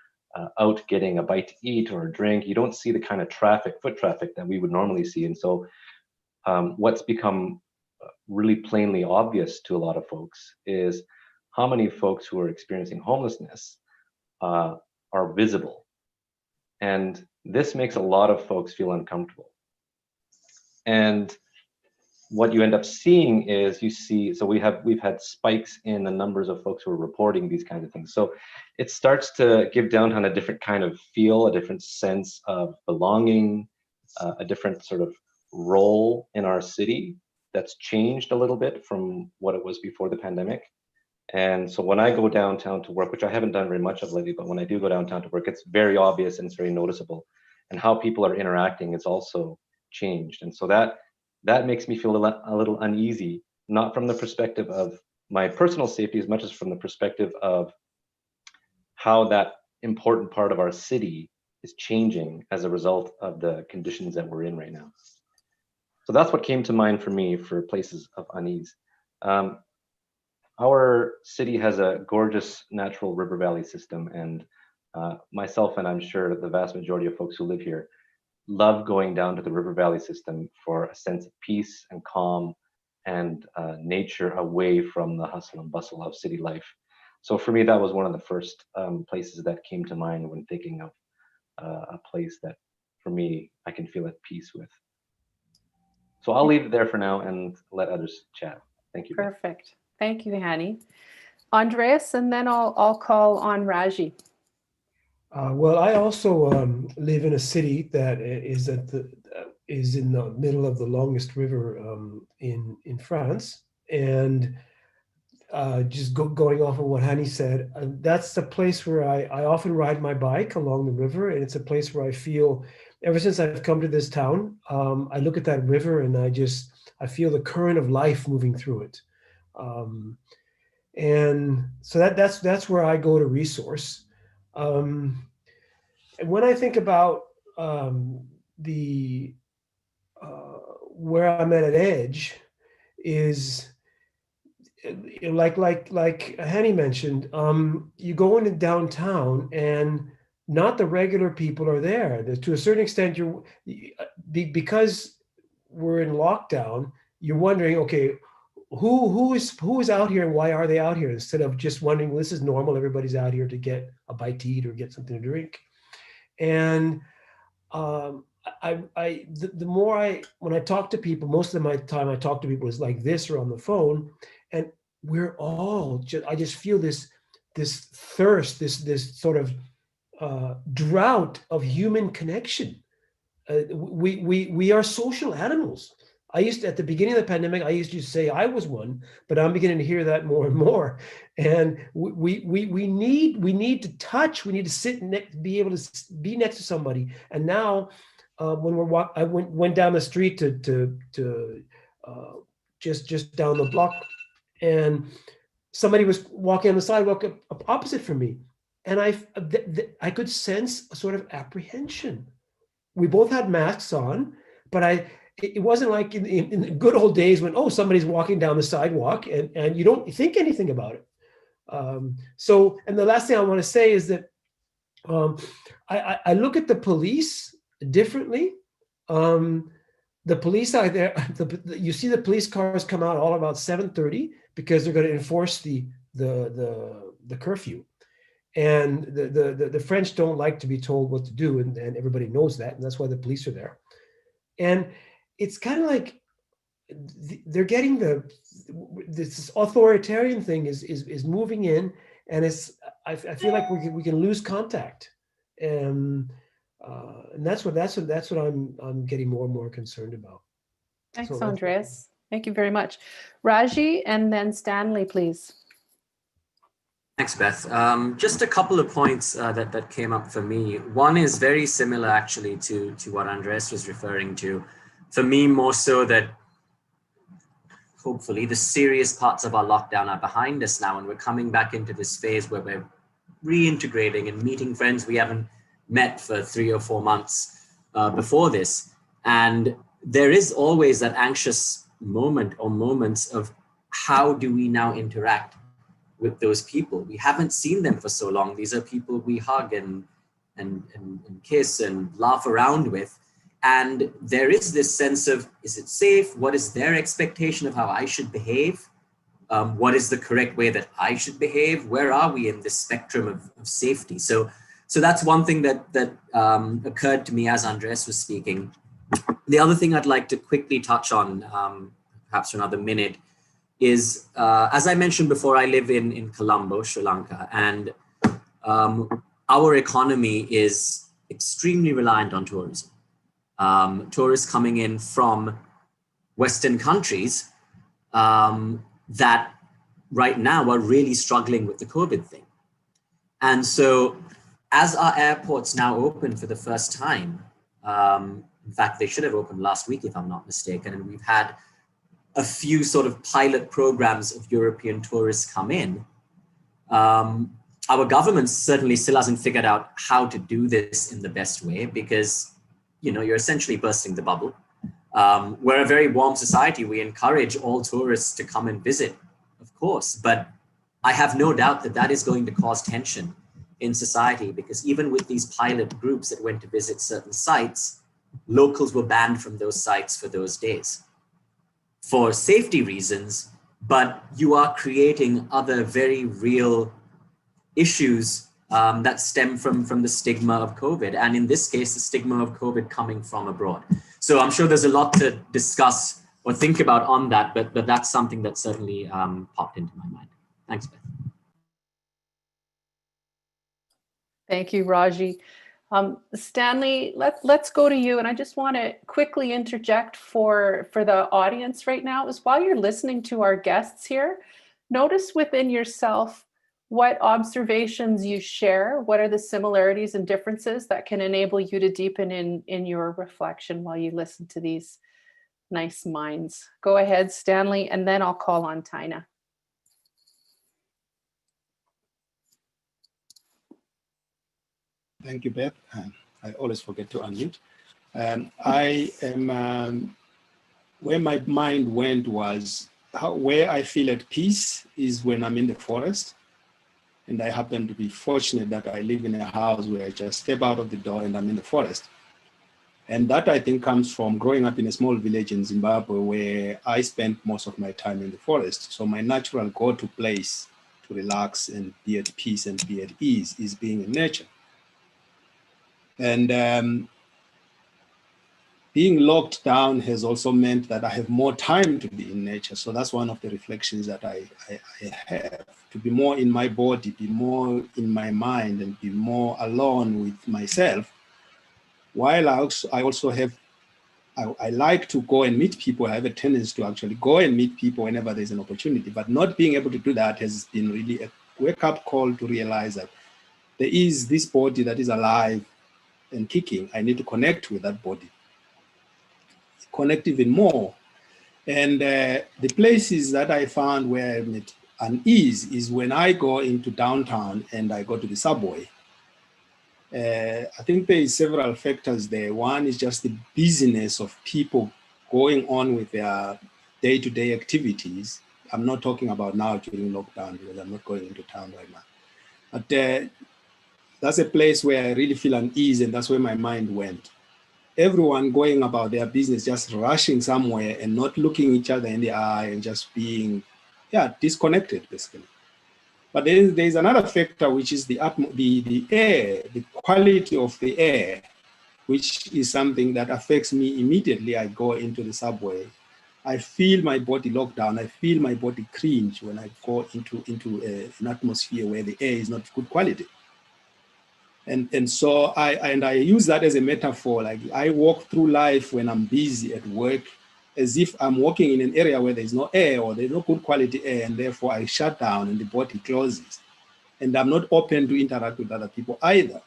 out getting a bite to eat or a drink. You don't see the kind of foot traffic that we would normally see. And so what's become really plainly obvious to a lot of folks is how many folks who are experiencing homelessness are visible. And this makes a lot of folks feel uncomfortable. And what you end up seeing is so we've had spikes in the numbers of folks who are reporting these kinds of things. So it starts to give downtown a different kind of feel, a different sense of belonging, a different sort of role in our city that's changed a little bit from what it was before the pandemic. And so when I go downtown to work, which I haven't done very much of lately, but when I do go downtown to work, it's very obvious and it's very noticeable. And how people are interacting is also changed. And so that makes me feel a little uneasy, not from the perspective of my personal safety as much as from the perspective of how that important part of our city is changing as a result of the conditions that we're in right now. So that's what came to mind for me for places of unease. Our city has a gorgeous natural river valley system, and myself, and I'm sure the vast majority of folks who live here, love going down to the river valley system for a sense of peace and calm and nature away from the hustle and bustle of city life. So for me, that was one of the first places that came to mind when thinking of a place that, for me, I can feel at peace with. So I'll leave it there for now and let others chat. Thank you. Perfect. Thank you, Hani. Andreas, and then I'll call on Raji. Well, I also live in a city that is in the middle of the longest river in France, and just going off of what Hani said, that's the place where I often ride my bike along the river, and it's a place where I feel, ever since I've come to this town, I look at that river and I feel the current of life moving through it, and so that's where I go to resource. And when I think about the where I'm at an edge is, like Hani mentioned, you go into downtown and not the regular people are there. To a certain extent, because we're in lockdown, you're wondering, okay, who is out here and why are they out here, instead of just wondering, well, this is normal, everybody's out here to get a bite to eat or get something to drink. And the more when I talk to people, most of my time I talk to people is like this or on the phone, and we're all I just feel this thirst, this sort of drought of human connection. We are social animals. At the beginning of the pandemic, I used to say I was one, but I'm beginning to hear that more and more. And we need to touch. We need to sit be able to be next to somebody. And now, when I went down the street to just down the block, and somebody was walking on the sidewalk opposite from me, and I could sense a sort of apprehension. We both had masks on, but it wasn't like in the good old days when, oh, somebody's walking down the sidewalk and you don't think anything about it. And the last thing I want to say is that I look at the police differently. The police out there, you see the police cars come out all about 7:30 because they're going to enforce the curfew. And the French don't like to be told what to do, and everybody knows that, and that's why the police are there. And it's kind of like they're getting this authoritarian thing is moving in, and I feel like we can lose contact, and that's what I'm getting more and more concerned about. Thanks, Andreas. Thank you very much, Raji, and then Stanley, please. Thanks, Beth. Just a couple of points that came up for me. One is very similar actually to what Andreas was referring to. For me, more so that hopefully the serious parts of our lockdown are behind us now, and we're coming back into this phase where we're reintegrating and meeting friends we haven't met for 3 or 4 months before this. And there is always that anxious moment or moments of how do we now interact with those people? We haven't seen them for so long. These are people we hug and kiss and laugh around with. And there is this sense of, is it safe? What is their expectation of how I should behave? What is the correct way that I should behave? Where are we in this spectrum of safety? So that's one thing that occurred to me as Andreas was speaking. The other thing I'd like to quickly touch on, perhaps for another minute, is, as I mentioned before, I live in Colombo, Sri Lanka, and our economy is extremely reliant on tourism. Tourists coming in from Western countries that right now are really struggling with the COVID thing. And so as our airports now open for the first time, in fact, they should have opened last week, if I'm not mistaken, and we've had a few sort of pilot programs of European tourists come in. Our government certainly still hasn't figured out how to do this in the best way, because you're essentially bursting the bubble. We're a very warm society. We encourage all tourists to come and visit, of course, but I have no doubt that is going to cause tension in society, because even with these pilot groups that went to visit certain sites, locals were banned from those sites for those days for safety reasons, but you are creating other very real issues that stem from the stigma of COVID. And in this case, the stigma of COVID coming from abroad. So I'm sure there's a lot to discuss or think about on that, but that's something that certainly popped into my mind. Thanks, Beth. Thank you, Raji. Stanley, let's go to you. And I just want to quickly interject for the audience right now is while you're listening to our guests here, notice within yourself what observations you share, what are the similarities and differences that can enable you to deepen in your reflection while you listen to these nice minds. Go ahead, Stanley, and then I'll call on Tina. Thank you, Beth. I always forget to unmute. I am, where my mind went was where I feel at peace is when I'm in the forest. And I happen to be fortunate that I live in a house where I just step out of the door and I'm in the forest. And that I think comes from growing up in a small village in Zimbabwe where I spent most of my time in the forest. So my natural go-to place to relax and be at peace and be at ease is being in nature. And being locked down has also meant that I have more time to be in nature. So that's one of the reflections that I have, to be more in my body, be more in my mind, and be more alone with myself. While I also have, I like to go and meet people. I have a tendency to actually go and meet people whenever there's an opportunity, but not being able to do that has been really a wake-up call to realize that there is this body that is alive and kicking. I need to connect with that body. Connect even more. And the places that I found where I'm at unease is when I go into downtown and I go to the subway. I think there is several factors there. One is just the busyness of people going on with their day-to-day activities. I'm not talking about now during lockdown because I'm not going into town right now. But that's a place where I really feel unease, and that's where my mind went. Everyone going about their business, just rushing somewhere and not looking each other in the eye and just being, disconnected, basically. But then there's another factor, which is the air, the quality of the air, which is something that affects me immediately. I go into the subway. I feel my body lock down. I feel my body cringe when I go into an atmosphere where the air is not good quality. And so I use that as a metaphor. Like I walk through life when I'm busy at work, as if I'm walking in an area where there's no air or there's no good quality air, and therefore I shut down and the body closes. And I'm not open to interact with other people either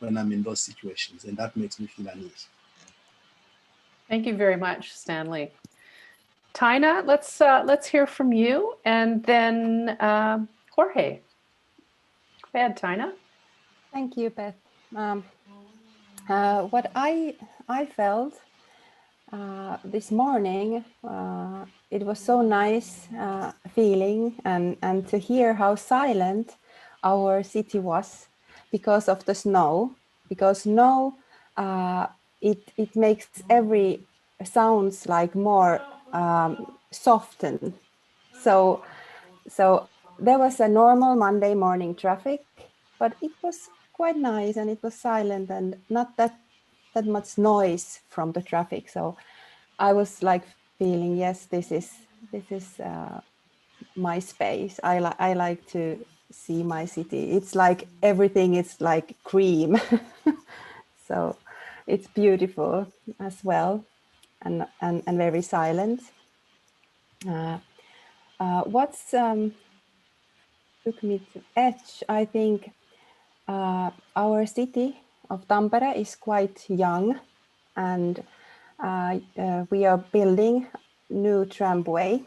when I'm in those situations, and that makes me feel uneasy. Thank you very much, Stanley. Tina, let's hear from you, and then Jorge. Go ahead, Tina. Thank you, Beth. What I felt this morning, it was so nice feeling and to hear how silent our city was because of the snow. Because snow, it makes every sounds like more softened. So there was a normal Monday morning traffic, but it was quite nice and it was silent and not that much noise from the traffic. So I was like feeling, yes, this is my space. I like to see my city. It's like everything is like cream. So it's beautiful as well and very silent. What's took me to edge, I think our city of Tampere is quite young, and we are building new tramway,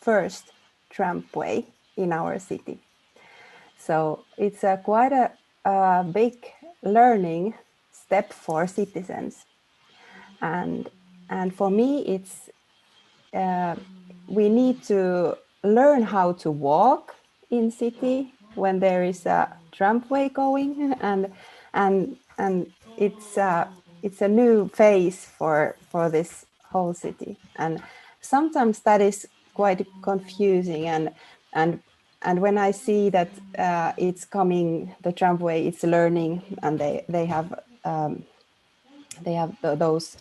first tramway in our city. So it's quite a big learning step for citizens, and for me it's we need to learn how to walk in city when there is a tramway going, and it's a new phase for this whole city, and sometimes that is quite confusing, and when I see that it's coming, the tramway, it's learning, and they have those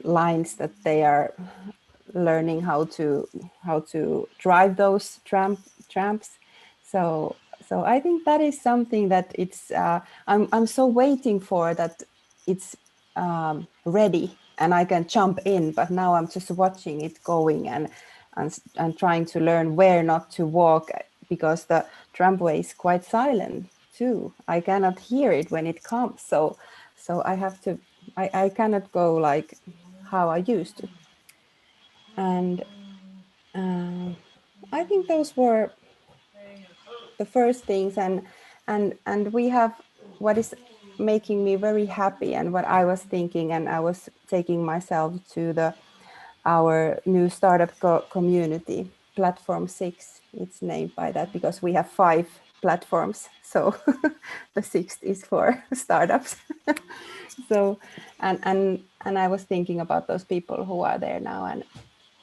lines that they are learning how to drive those tramps. So I think that is something that it's I'm so waiting for, that it's ready and I can jump in, but now I'm just watching it going and trying to learn where not to walk, because the tramway is quite silent too. I cannot hear it when it comes, so I have to, I cannot go like how I used to. And I think those were the first things, and we have what is making me very happy, and what I was thinking, and I was taking myself to our new startup community, Platform 6. It's named by that because we have 5 platforms, so the 6th is for startups. So and I was thinking about those people who are there now,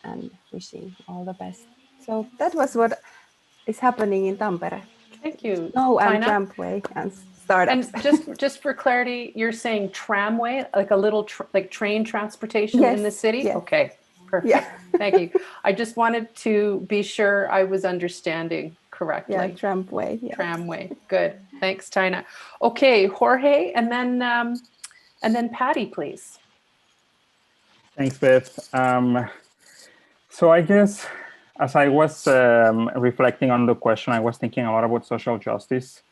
and wishing all the best. So that was what is happening in Tampere. Thank you. No, and Taina. tramway and startups. And just for clarity, you're saying tramway, like a little like train transportation in the city? Yes. Okay, perfect. Yeah. Thank you. I just wanted to be sure I was understanding correctly. Yeah, tramway. Yeah. Tramway. Good. Thanks, Taina. Okay, Jorge, and then Patty, please. Thanks, Beth. So I guess as I was reflecting on the question, I was thinking a lot about social justice,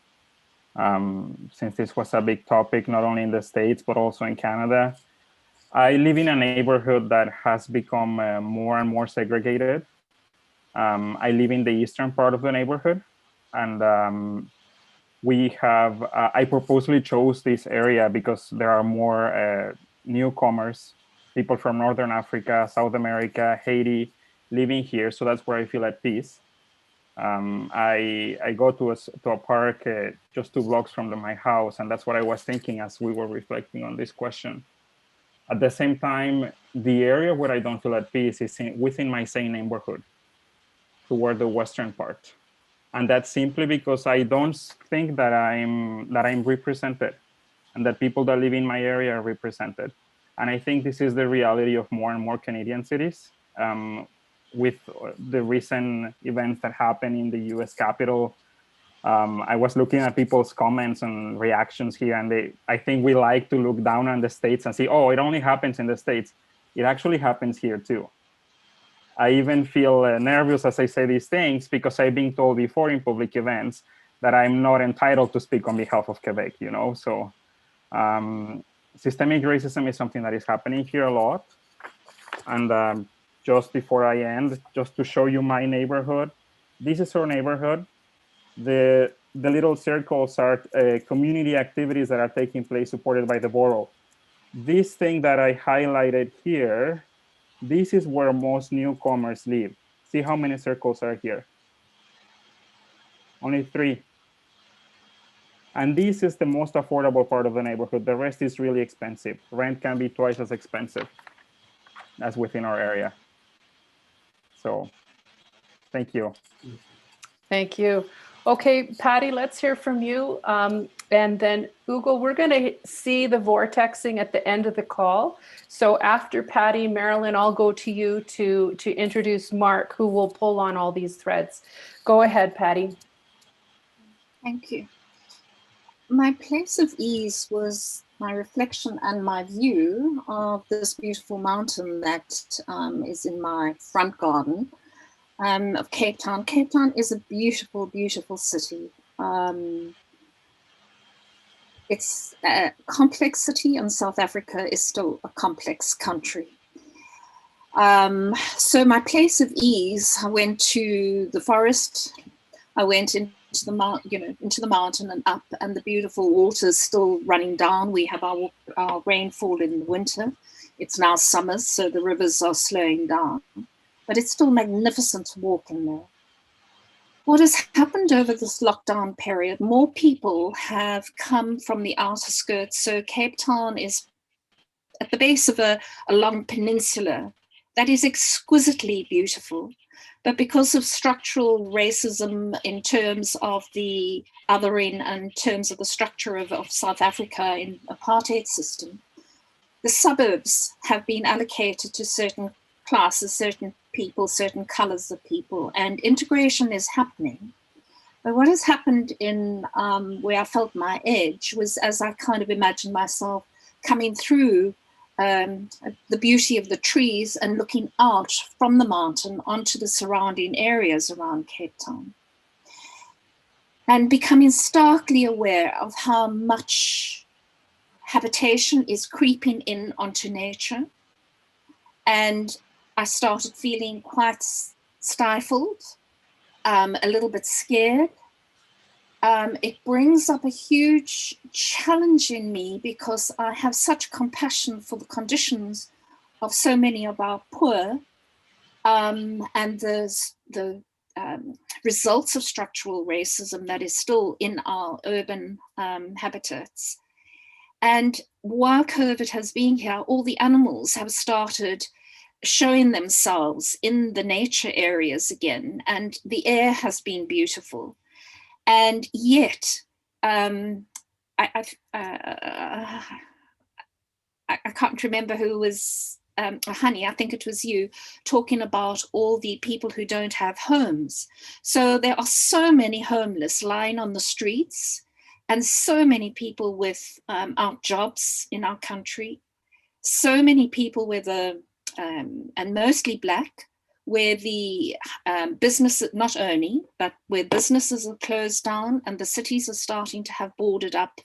since this was a big topic, not only in the States, but also in Canada. I live in a neighborhood that has become more and more segregated. I live in the eastern part of the neighborhood, and we have, I purposely chose this area because there are more newcomers, people from Northern Africa, South America, Haiti, living here. So that's where I feel at peace. I go to a park just 2 blocks from my house, and that's what I was thinking as we were reflecting on this question. At the same time, the area where I don't feel at peace is within my same neighborhood, toward the western part. And that's simply because I don't think that I'm represented, and that people that live in my area are represented. And I think this is the reality of more and more Canadian cities. With the recent events that happened in the US Capitol, I was looking at people's comments and reactions here, and I think we like to look down on the States and say, oh, it only happens in the States. It actually happens here too. I even feel nervous as I say these things, because I've been told before in public events that I'm not entitled to speak on behalf of Quebec, you know? So systemic racism is something that is happening here a lot. And just before I end, just to show you my neighborhood, this is our neighborhood. The little circles are community activities that are taking place supported by the borough. This thing that I highlighted here, this is where most newcomers live. See how many circles are here? Only 3. And this is the most affordable part of the neighborhood. The rest is really expensive. Rent can be twice as expensive as within our area. So thank you. Thank you. Okay, Patty, let's hear from you. And then Ugo, we're going to see the vortexing at the end of the call. So after Patty, Marilyn, I'll go to you to introduce Mark, who will pull on all these threads. Go ahead, Patty. Thank you. My place of ease was my reflection and my view of this beautiful mountain that is in my front garden of Cape Town. Cape Town is a beautiful, beautiful city. It's a complex city, and South Africa is still a complex country. So my place of ease, I went to the forest. I went into the mountain and up, and the beautiful water's still running down. We have our rainfall in the winter. It's now summer, so the rivers are slowing down, but it's still magnificent to walk in there. What has happened over this lockdown period, more people have come from the outer skirts. So Cape Town is at the base of a long peninsula that is exquisitely beautiful. But because of structural racism in terms of the othering and in terms of the structure of South Africa in apartheid system, the suburbs have been allocated to certain classes, certain people, certain colors of people, and integration is happening. But what has happened in where I felt my edge was as I kind of imagined myself coming through the beauty of the trees and looking out from the mountain onto the surrounding areas around Cape Town. And becoming starkly aware of how much habitation is creeping in onto nature. And I started feeling quite stifled, a little bit scared. It brings up a huge challenge in me because I have such compassion for the conditions of so many of our poor and the results of structural racism that is still in our urban habitats. And while COVID has been here, all the animals have started showing themselves in the nature areas again, and the air has been beautiful. And yet, I can't remember who was, Honey, I think it was you, talking about all the people who don't have homes. So there are so many homeless lying on the streets, and so many people without jobs in our country, so many people with and mostly Black, where the businesses, not only, but where businesses are closed down and the cities are starting to have boarded up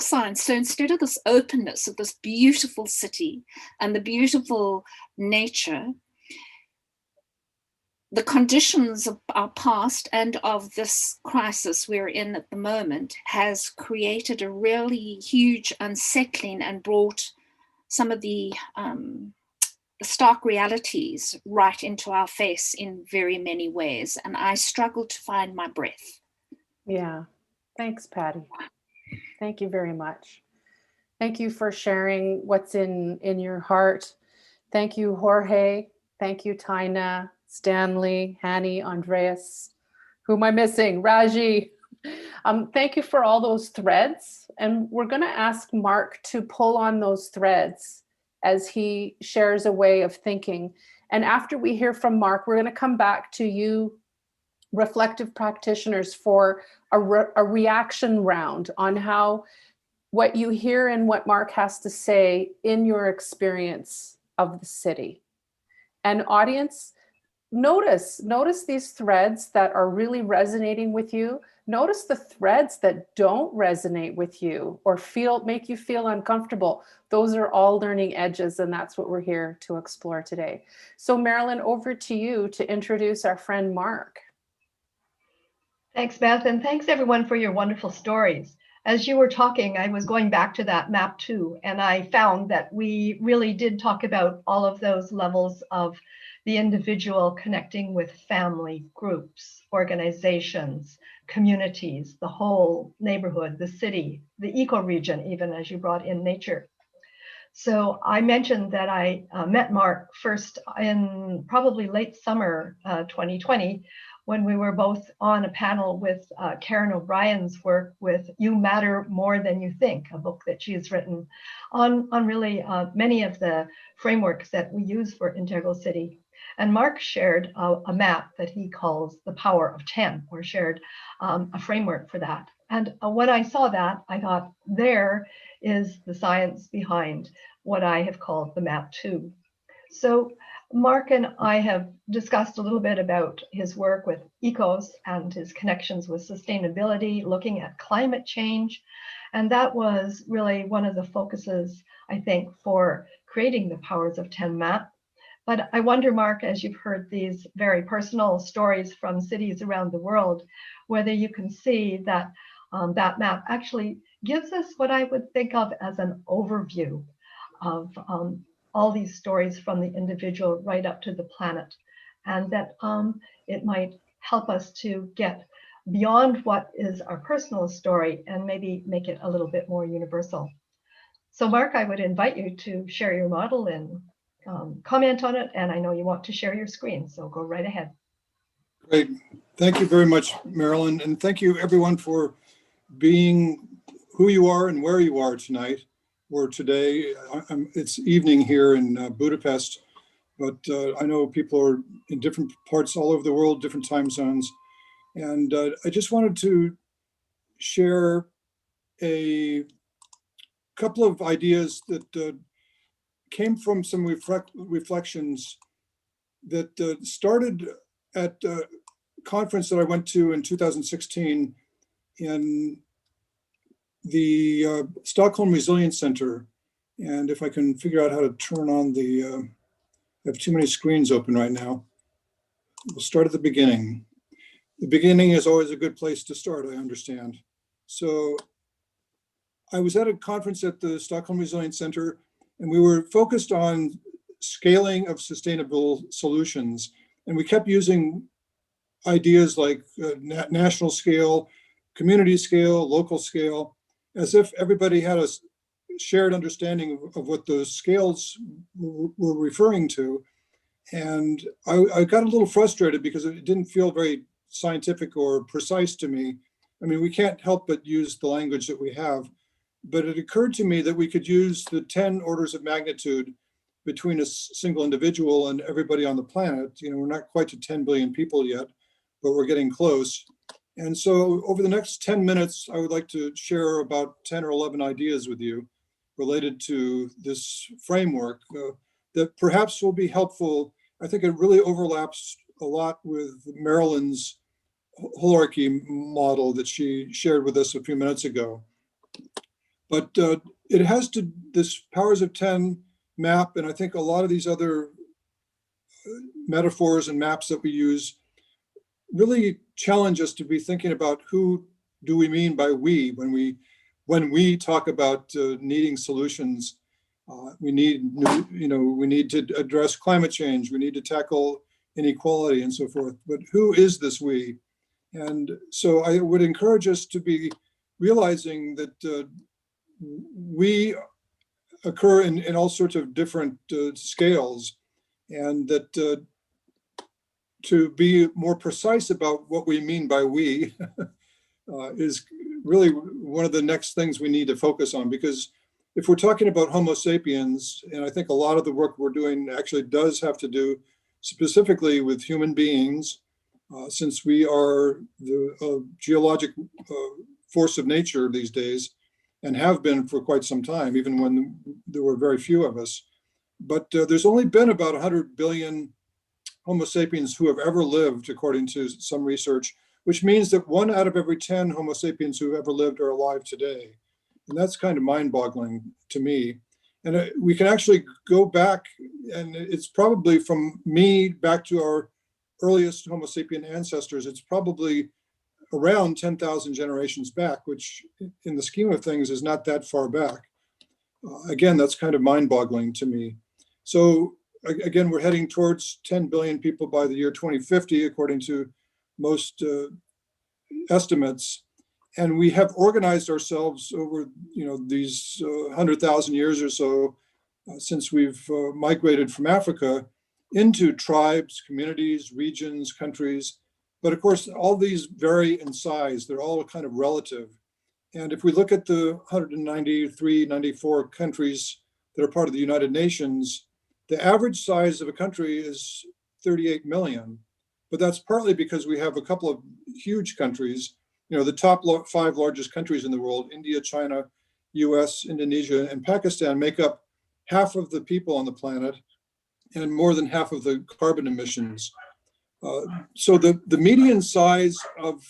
signs. So instead of this openness of this beautiful city and the beautiful nature, the conditions of our past and of this crisis we're in at the moment has created a really huge unsettling and brought some of the stark realities right into our face in very many ways. And I struggle to find my breath. Yeah, thanks, Patty. Thank you very much. Thank you for sharing what's in your heart. Thank you, Jorge. Thank you, Taina, Stanley, Hanny, Andreas. Who am I missing? Raji. Thank you for all those threads. And we're going to ask Mark to pull on those threads as he shares a way of thinking. And after we hear from Mark, we're going to come back to you, reflective practitioners, for a reaction round on how what you hear and what Mark has to say in your experience of the city. And audience, notice these threads that are really resonating with you. Notice the threads that don't resonate with you or make you feel uncomfortable. Those are all learning edges, and that's what we're here to explore today. So Marilyn, over to you to introduce our friend Mark. Thanks, Beth, and thanks everyone for your wonderful stories. As you were talking, I was going back to that map too, and I found that we really did talk about all of those levels of the individual connecting with family, groups, organizations, communities, the whole neighborhood, the city, the ecoregion, even as you brought in nature. So I mentioned that I met Mark first in probably late summer 2020, when we were both on a panel with Karen O'Brien's work with You Matter More Than You Think, a book that she has written on really many of the frameworks that we use for Integral City. And Mark shared a map that he calls the Power of 10, or shared a framework for that. And when I saw that, I thought, there is the science behind what I have called the map 2. So Mark and I have discussed a little bit about his work with ecos and his connections with sustainability, looking at climate change. And that was really one of the focuses, I think, for creating the Powers of 10 map. But I wonder, Mark, as you've heard these very personal stories from cities around the world, whether you can see that that map actually gives us what I would think of as an overview of all these stories from the individual right up to the planet, and that it might help us to get beyond what is our personal story and maybe make it a little bit more universal. So Mark, I would invite you to share your model and comment on it, and I know you want to share your screen, so go right ahead. Great. Thank you very much, Marilyn, and thank you everyone for being who you are and where you are tonight. or today. It's evening here in Budapest, but I know people are in different parts all over the world, different time zones. And I just wanted to share a couple of ideas that came from some reflections that started at a conference that I went to in 2016 in the Stockholm Resilience Center. And if I can figure out how to turn on the, I have too many screens open right now. We'll start at the beginning. The beginning is always a good place to start, I understand. So I was at a conference at the Stockholm Resilience Center, and we were focused on scaling of sustainable solutions. And we kept using ideas like national scale, community scale, local scale, as if everybody had a shared understanding of what those scales were referring to. And I got a little frustrated because it didn't feel very scientific or precise to me. I mean, we can't help but use the language that we have, but it occurred to me that we could use the 10 orders of magnitude between a single individual and everybody on the planet. You know, we're not quite to 10 billion people yet, but we're getting close. And so over the next 10 minutes, I would like to share about 10 or 11 ideas with you related to this framework that perhaps will be helpful. I think it really overlaps a lot with Marilyn's holarchy model that she shared with us a few minutes ago. But it has to, this powers of 10 map, and I think a lot of these other metaphors and maps that we use really challenge us to be thinking about who do we mean by we when we talk about needing solutions. We need, we need to address climate change. We need to tackle inequality and so forth. But who is this we? And so I would encourage us to be realizing that we occur in all sorts of different scales, and that to be more precise about what we mean by we is really one of the next things we need to focus on. Because if we're talking about Homo sapiens, and I think a lot of the work we're doing actually does have to do specifically with human beings, since we are the geologic force of nature these days, and have been for quite some time, even when there were very few of us. But there's only been about 100 billion Homo sapiens who have ever lived, according to some research, which means that 1 out of every 10 Homo sapiens who ever lived are alive today. And that's kind of mind-boggling to me. And we can actually go back, and it's probably from me back to our earliest Homo sapien ancestors, it's probably around 10,000 generations back, which in the scheme of things is not that far back. Again, that's kind of mind-boggling to me. So again, we're heading towards 10 billion people by the year 2050, according to most estimates. And we have organized ourselves over, these 100,000 years or so, since we've migrated from Africa, into tribes, communities, regions, countries. But of course, all these vary in size. They're all kind of relative. And if we look at the 193, 94 countries that are part of the United Nations, the average size of a country is 38 million. But that's partly because we have a couple of huge countries. The top 5 largest countries in the world, India, China, US, Indonesia, and Pakistan, make up half of the people on the planet and more than half of the carbon emissions. So the median size of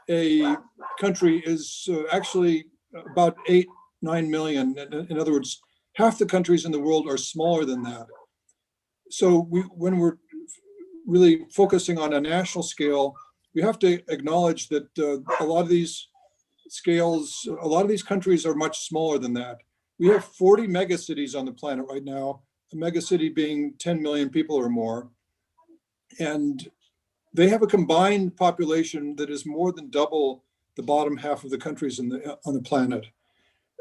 a country is actually about 8-9 million. In other words, half the countries in the world are smaller than that. So when we're really focusing on a national scale, we have to acknowledge that a lot of these scales, a lot of these countries are much smaller than that. We have 40 megacities on the planet right now, a megacity being 10 million people or more. And they have a combined population that is more than double the bottom half of the countries on the planet.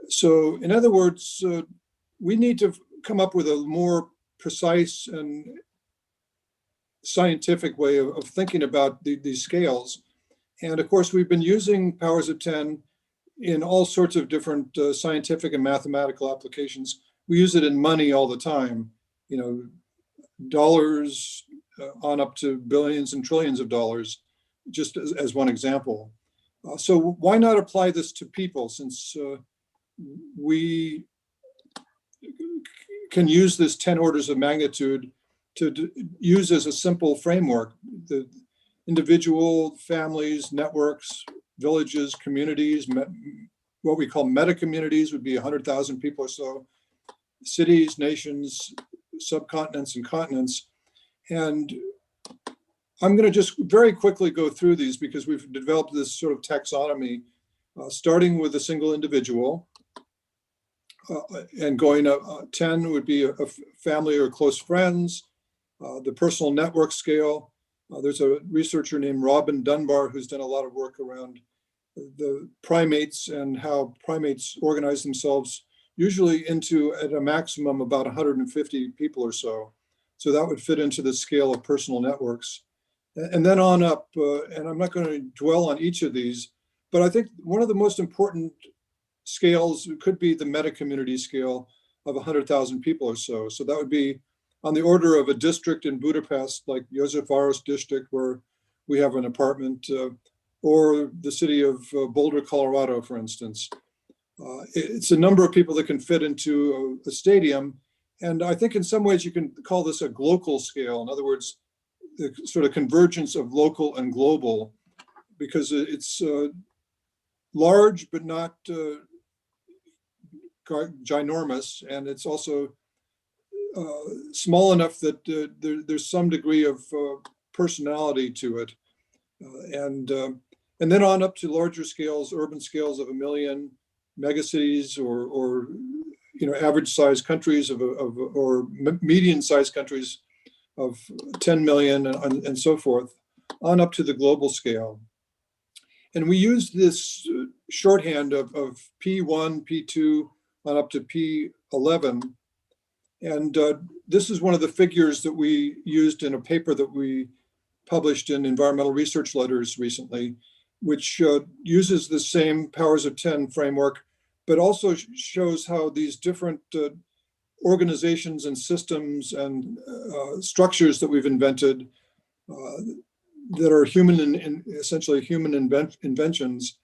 So in other words, we need to come up with a more precise and scientific way of thinking about these scales. And of course, we've been using powers of 10 in all sorts of different scientific and mathematical applications. We use it in money all the time, you know, dollars on up to billions and trillions of dollars, just as one example. So why not apply this to people, since we can use this 10 orders of magnitude to use as a simple framework. The individual, families, networks, villages, communities, what we call meta communities would be 100,000 people or so, cities, nations, subcontinents, and continents. And I'm going to just very quickly go through these because we've developed this sort of taxonomy, starting with a single individual, and going up 10 would be a family or close friends, the personal network scale. There's a researcher named Robin Dunbar who's done a lot of work around the primates and how primates organize themselves, usually into, at a maximum, about 150 people or so. So that would fit into the scale of personal networks. And then on up, and I'm not going to dwell on each of these, but I think one of the most important scales could be the meta community scale of 100,000 people or so. So that would be on the order of a district in Budapest, like Józsefváros district, where we have an apartment, or the city of Boulder, Colorado, for instance. It's a number of people that can fit into a stadium. And I think in some ways you can call this a glocal scale. In other words, the sort of convergence of local and global, because it's large, but not ginormous. And it's also small enough that there's some degree of personality to it. And then on up to larger scales, urban scales of 1 million, megacities, or you know, average sized countries or median sized countries of 10 million and so forth, on up to the global scale. And we use this shorthand of P1, P2, on up to P11. And this is one of the figures that we used in a paper that we published in Environmental Research Letters recently, which uses the same powers of 10 framework, but also shows how these different organizations and systems and structures that we've invented that are essentially human inventions,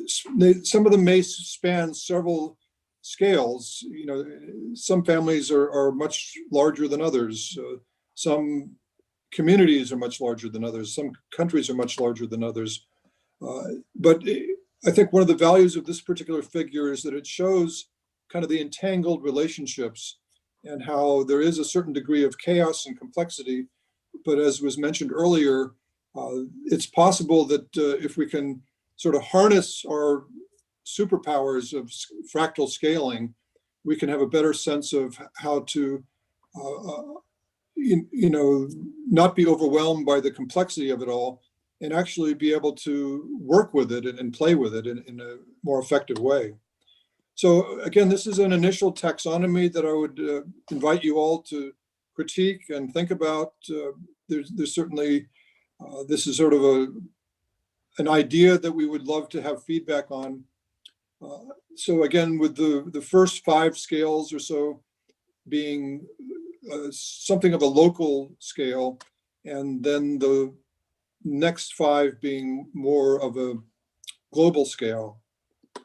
some of them may span several scales. You know, some families are much larger than others. Some communities are much larger than others. Some countries are much larger than others. But I think one of the values of this particular figure is that it shows kind of the entangled relationships and how there is a certain degree of chaos and complexity. But as was mentioned earlier, it's possible that if we can sort of harness our superpowers of fractal scaling, we can have a better sense of how to, you know, not be overwhelmed by the complexity of it all, and actually be able to work with it and play with it in a more effective way. So again, this is an initial taxonomy that I would invite you all to critique and think about. There's certainly, this is sort of an idea that we would love to have feedback on. So again, with the first 5 scales or so being something of a local scale, and then the next 5 being more of a global scale,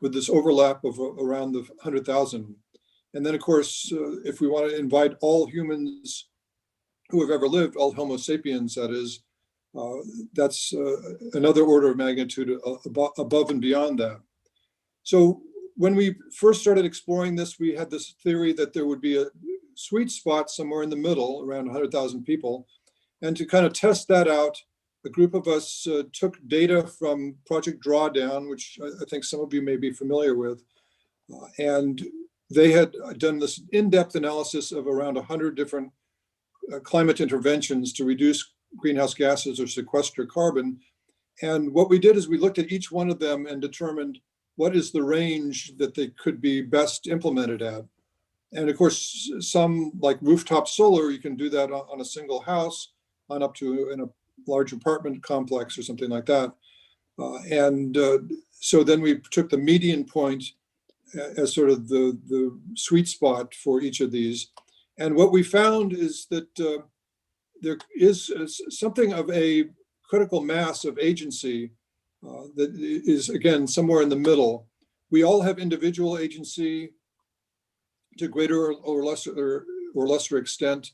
with this overlap of around the 100,000. And then of course, if we want to invite all humans who have ever lived, all Homo sapiens, that is, that's another order of magnitude above and beyond that. So when we first started exploring this, we had this theory that there would be a sweet spot somewhere in the middle, around 100,000 people. And to kind of test that out, a group of us took data from Project Drawdown, which I think some of you may be familiar with. And they had done this in-depth analysis of around 100 different climate interventions to reduce greenhouse gases or sequester carbon. And what we did is we looked at each one of them and determined what is the range that they could be best implemented at. And of course, some like rooftop solar, you can do that on a single house, on up to in a large apartment complex or something like that. And So then we took the median point as sort of the sweet spot for each of these. And what we found is that there is something of a critical mass of agency that is, again, somewhere in the middle. We all have individual agency to greater or lesser extent.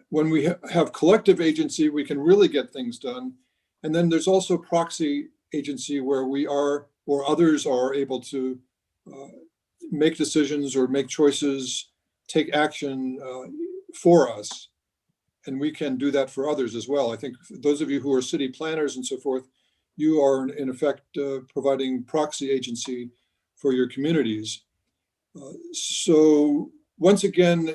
When we have collective agency, we can really get things done. And then there's also proxy agency where we are, or others are able to make decisions or make choices, take action for us. And we can do that for others as well. I think those of you who are city planners and so forth, you are in effect providing proxy agency for your communities. So once again,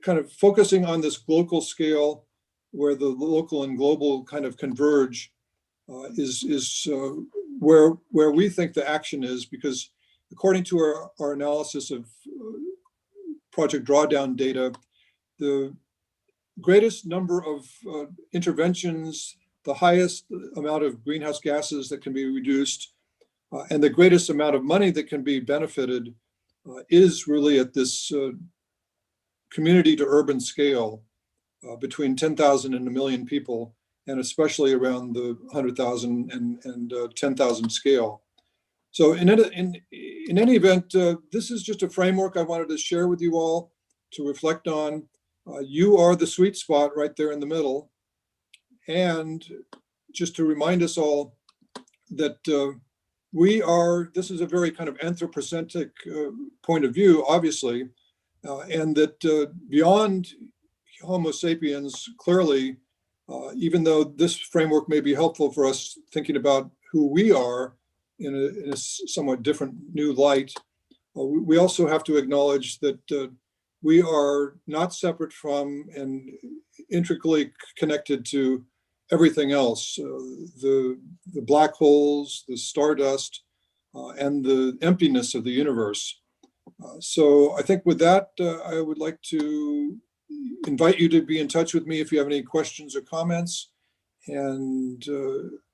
kind of focusing on this local scale where the local and global kind of converge is where we think the action is, because according to our analysis of project drawdown data, the greatest number of interventions, the highest amount of greenhouse gases that can be reduced, and the greatest amount of money that can be benefited is really at this community to urban scale between 10,000 and 1 million people, and especially around the 100,000 and 10,000 scale. So in any event, this is just a framework I wanted to share with you all to reflect on. You are the sweet spot right there in the middle. And just to remind us all that this is a very kind of anthropocentric point of view, obviously, and that beyond Homo sapiens, clearly, even though this framework may be helpful for us thinking about who we are in a somewhat different new light, we also have to acknowledge that we are not separate from and intricately connected to everything else, the black holes, the stardust, and the emptiness of the universe. So I think with that, I would like to invite you to be in touch with me if you have any questions or comments, and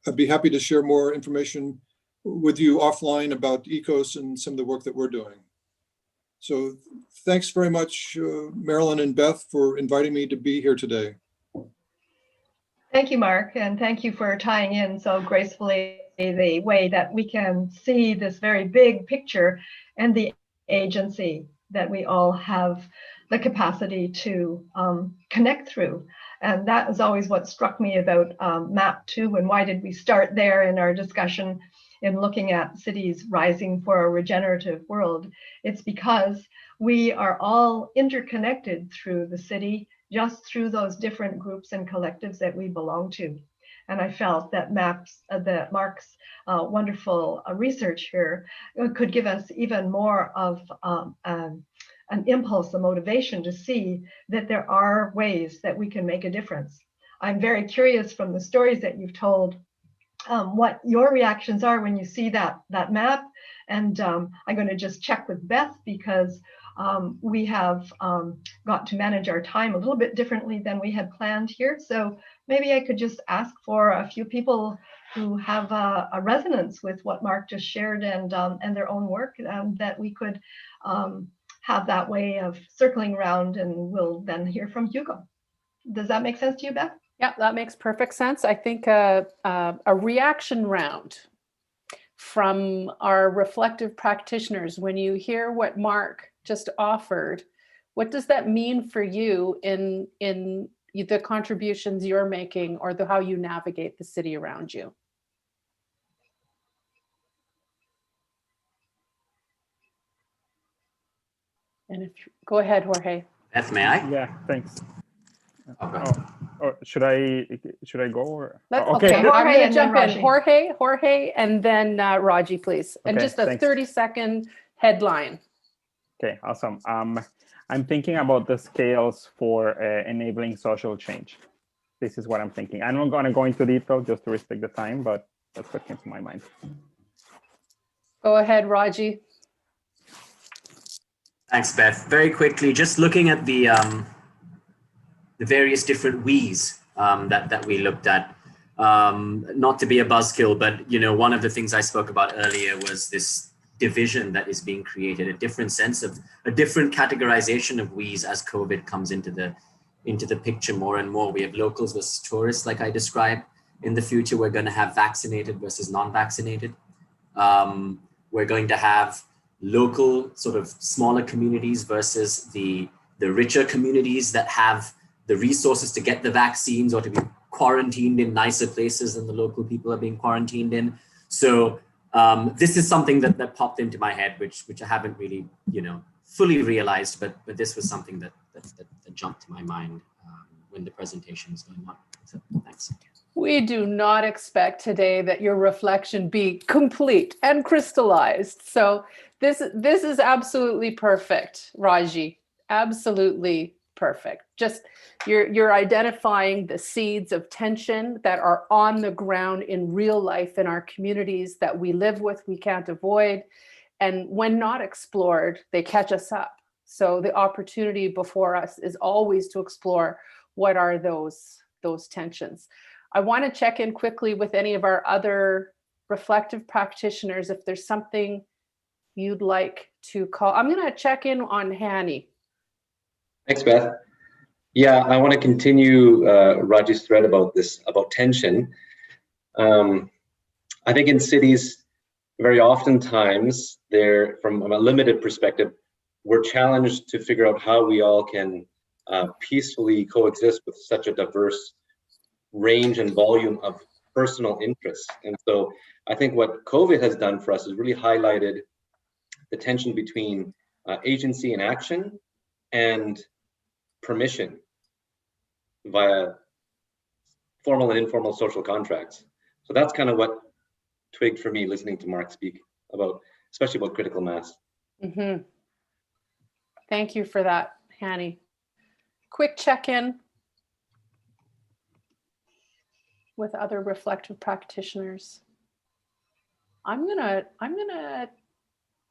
I'd be happy to share more information with you offline about ECOS and some of the work that we're doing. So thanks very much, Marilyn and Beth, for inviting me to be here today. Thank you, Mark, and thank you for tying in so gracefully the way that we can see this very big picture and the agency that we all have the capacity to connect through. And that is always what struck me about MAP 2, and why did we start there in our discussion in looking at cities rising for a regenerative world. It's because we are all interconnected through the city, just through those different groups and collectives that we belong to. And I felt that Mark's wonderful research here could give us even more of an impulse, a motivation to see that there are ways that we can make a difference. I'm very curious from the stories that you've told what your reactions are when you see that map. And I'm going to just check with Beth, because we have got to manage our time a little bit differently than we had planned here. So maybe I could just ask for a few people who have a resonance with what Mark just shared and their own work, that we could have that way of circling around, and we'll then hear from Hugo. Does that make sense to you, Beth? Yeah, that makes perfect sense. I think a reaction round from our reflective practitioners, when you hear what Mark just offered, what does that mean for you in the contributions you're making, or how you navigate the city around you? And if go ahead, Jorge. Beth, may I? Yeah, thanks. Okay. Or should I go? Or? Okay, Jorge, I'm going to jump in. Raji. Jorge, and then Raji, please. And Okay, just a thanks. 30-second headline. Okay, awesome. I'm thinking about the scales for enabling social change. This is what I'm thinking. I'm not going to go into detail just to respect the time, but that's what came to my mind. Go ahead, Raji. Thanks, Beth. Very quickly, just looking at the various different we's that we looked at. Not to be a buzzkill, but one of the things I spoke about earlier was this division that is being created, a different categorization of we's as COVID comes into the picture more and more. We have locals versus tourists, like I described. In the future, we're going to have vaccinated versus non-vaccinated. We're going to have local sort of smaller communities versus the richer communities that have the resources to get the vaccines or to be quarantined in nicer places than the local people are being quarantined in. So this is something that popped into my head, which I haven't really, fully realized, but this was something that jumped to my mind when the presentation was going on. So thanks. We do not expect today that your reflection be complete and crystallized. So this is absolutely perfect, Raji. Absolutely perfect. Just you're identifying the seeds of tension that are on the ground in real life in our communities that we live with, we can't avoid. And when not explored, they catch us up. So the opportunity before us is always to explore what are those tensions. I want to check in quickly with any of our other reflective practitioners if there's something you'd like to call. I'm going to check in on Hani. Thanks, Beth. Yeah, I want to continue Raji's thread about tension. I think in cities, very oftentimes, from a limited perspective, we're challenged to figure out how we all can peacefully coexist with such a diverse range and volume of personal interests. And so I think what COVID has done for us is really highlighted the tension between agency and action and permission via formal and informal social contracts. So that's kind of what twigged for me listening to Mark speak about, especially about critical mass. Mm-hmm. Thank you for that, Hani. Quick check-in with other reflective practitioners. I'm gonna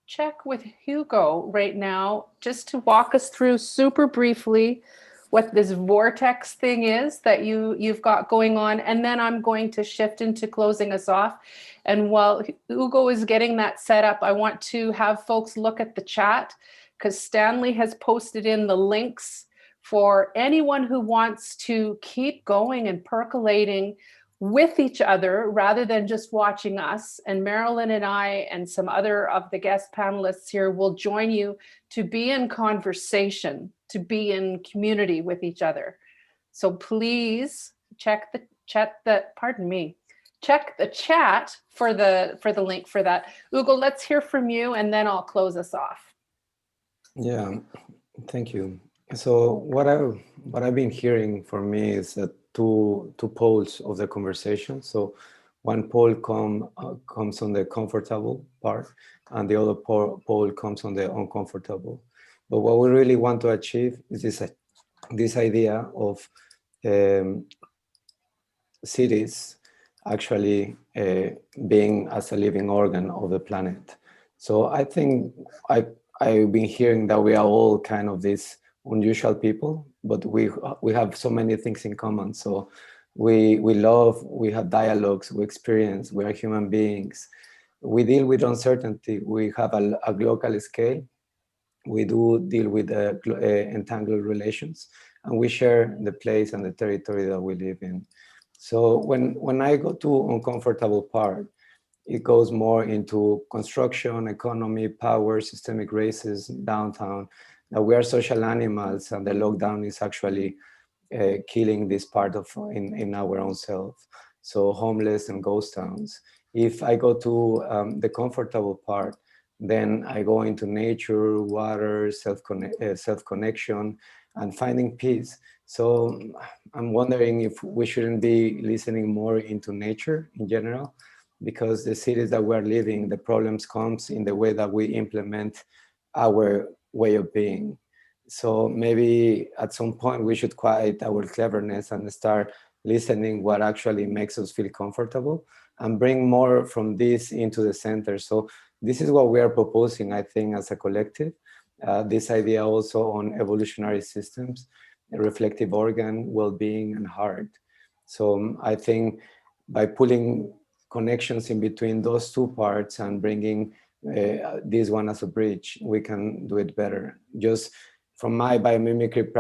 check with Hugo right now just to walk us through super briefly what this vortex thing is that you've got going on, and then I'm going to shift into closing us off. And while Hugo is getting that set up, I want to have folks look at the chat because Stanley has posted in the links for anyone who wants to keep going and percolating with each other rather than just watching us. And Marilyn and I and some other of the guest panelists here will join you to be in conversation, to be in community with each other. So please check the chat for the link for that. Hugo, let's hear from you and then I'll close us off. Yeah, thank you. So what I've been hearing for me is that two poles of the conversation. So one pole comes on the comfortable part, and the other pole comes on the uncomfortable. But what we really want to achieve is this idea of cities actually being as a living organ of the planet. So I think I've been hearing that we are all kind of these unusual people, but we have so many things in common. So we love, we have dialogues, we experience, we are human beings. We deal with uncertainty. We have a global scale. We do deal with entangled relations, and we share the place and the territory that we live in. So when I go to uncomfortable part, it goes more into construction, economy, power, systemic racism, downtown. Now we are social animals, and the lockdown is actually killing this part of in our own self. So homeless and ghost towns. If I go to the comfortable part, then I go into nature, water, self-connection, and finding peace. So I'm wondering if we shouldn't be listening more into nature in general, because the cities that we're living, the problems comes in the way that we implement our way of being. So maybe at some point we should quiet our cleverness and start listening what actually makes us feel comfortable and bring more from this into the center. So this is what we are proposing, I think, as a collective. This idea also on evolutionary systems, a reflective organ, well-being, and heart. So I think by pulling connections in between those two parts and bringing this one as a bridge, we can do it better. Just from my biomimicry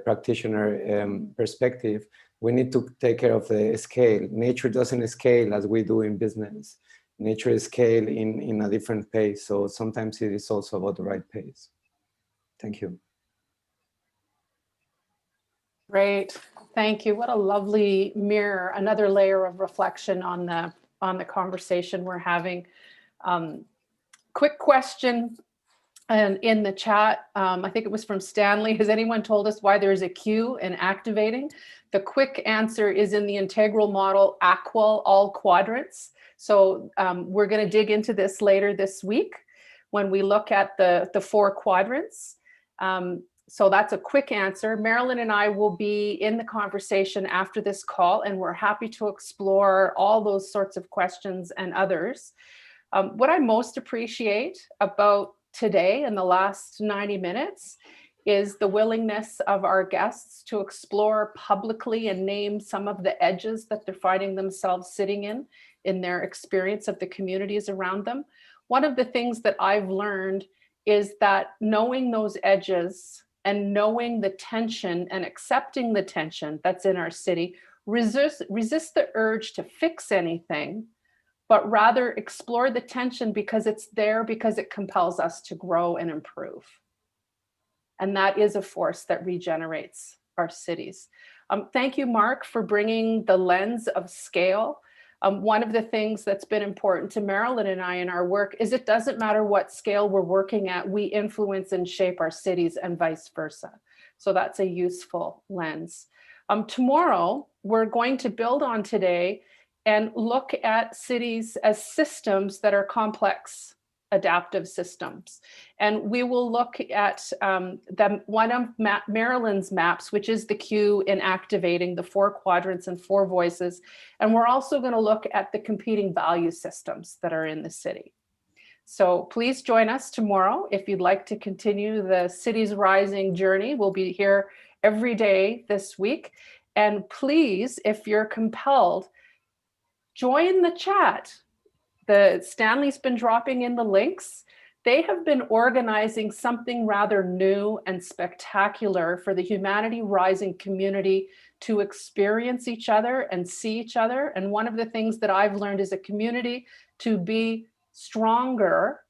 practitioner perspective, we need to take care of the scale. Nature doesn't scale as we do in business. Nature scale in a different pace. So sometimes it is also about the right pace. Thank you. Great, thank you. What a lovely mirror, another layer of reflection on the conversation we're having. Quick question and in the chat, I think it was from Stanley. Has anyone told us why there is a Q in activating? The quick answer is in the integral model, AQual, all quadrants. So we're going to dig into this later this week when we look at the 4 quadrants. So that's a quick answer. Marilyn and I will be in the conversation after this call, and we're happy to explore all those sorts of questions and others. What I most appreciate about today and the last 90 minutes is the willingness of our guests to explore publicly and name some of the edges that they're finding themselves sitting in their experience of the communities around them. One of the things that I've learned is that knowing those edges and knowing the tension and accepting the tension that's in our city, resist the urge to fix anything, but rather explore the tension because it's there, because it compels us to grow and improve. And that is a force that regenerates our cities. Thank you, Mark, for bringing the lens of scale. One of the things that's been important to Marilyn and I in our work is it doesn't matter what scale we're working at, we influence and shape our cities and vice versa. So that's a useful lens. Tomorrow, we're going to build on today and look at cities as systems that are complex adaptive systems. And we will look at one of Marilyn's maps, which is the Q in activating the 4 quadrants and 4 voices. And we're also going to look at the competing value systems that are in the city. So please join us tomorrow if you'd like to continue the Cities Rising journey. We'll be here every day this week. And please, if you're compelled, join the chat. Stanley's been dropping in the links. They have been organizing something rather new and spectacular for the Humanity Rising community to experience each other and see each other. And one of the things that I've learned as a community, to be stronger,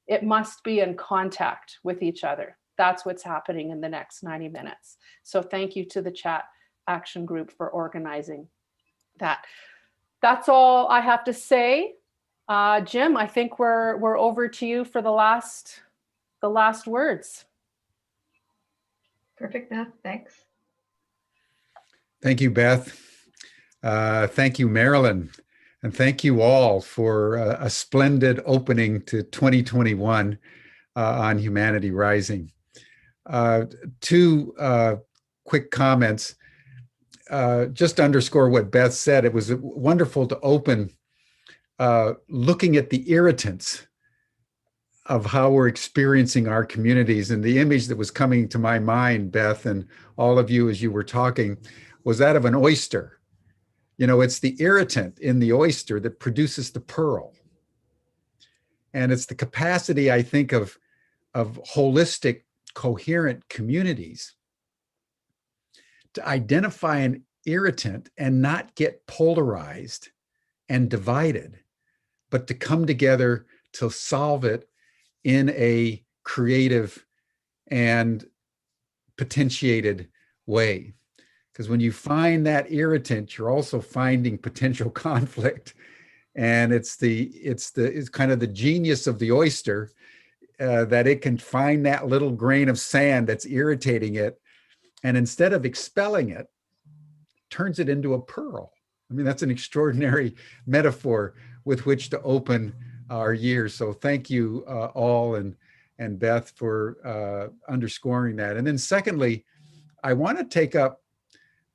it must be in contact with each other. That's what's happening in the next 90 minutes. So thank you to the ChatAction group for organizing that. That's all I have to say. Jim, I think we're over to you for the last words. Perfect, Beth. Thanks. Thank you, Beth. Thank you, Marilyn. And thank you all for a splendid opening to 2021 on Humanity Rising. 2 quick comments. Just to underscore what Beth said, it was wonderful to open looking at the irritants of how we're experiencing our communities. And the image that was coming to my mind, Beth, and all of you as you were talking, was that of an oyster. You know, it's the irritant in the oyster that produces the pearl. And it's the capacity, I think, of holistic, coherent communities to identify an irritant and not get polarized and divided, but to come together to solve it in a creative and potentiated way. Because when you find that irritant, you're also finding potential conflict. And it's kind of the genius of the oyster that it can find that little grain of sand that's irritating it. And instead of expelling it, turns it into a pearl. I mean, that's an extraordinary metaphor with which to open our year. So thank you all and Beth for underscoring that. And then secondly, I want to take up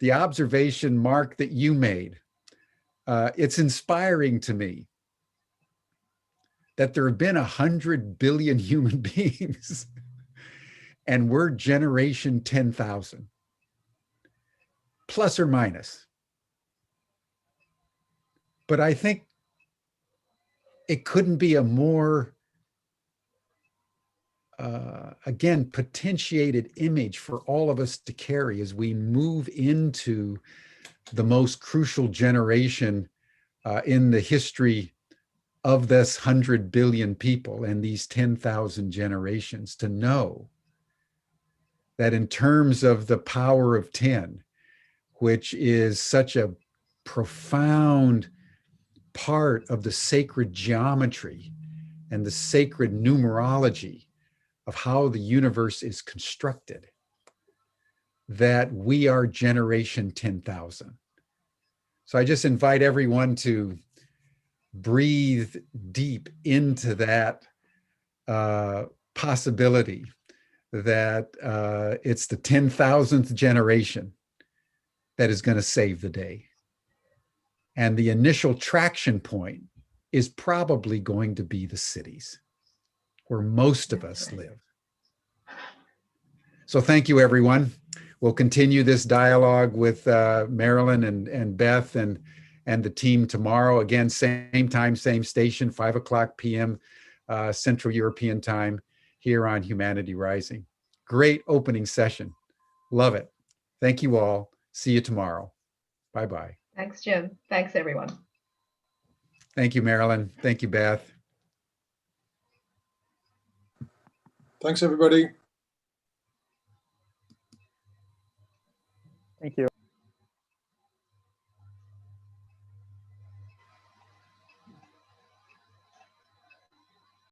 the observation, Mark, that you made. It's inspiring to me that there have been 100 billion human beings and we're generation 10,000, plus or minus. But I think it couldn't be a more, again, potentiated image for all of us to carry as we move into the most crucial generation in the history of this 100 billion people and these 10,000 generations, to know that in terms of the power of 10, which is such a profound part of the sacred geometry and the sacred numerology of how the universe is constructed, that we are generation 10,000. So I just invite everyone to breathe deep into that possibility that it's the 10,000th generation that is going to save the day. And the initial traction point is probably going to be the cities where most of us live. So thank you, everyone. We'll continue this dialogue with Marilyn and Beth and the team tomorrow. Again, same time, same station, 5:00 p.m. Central European time here on Humanity Rising. Great opening session. Love it. Thank you all. See you tomorrow. Bye-bye. Thanks, Jim. Thanks, everyone. Thank you, Marilyn. Thank you, Beth. Thanks, everybody. Thank you.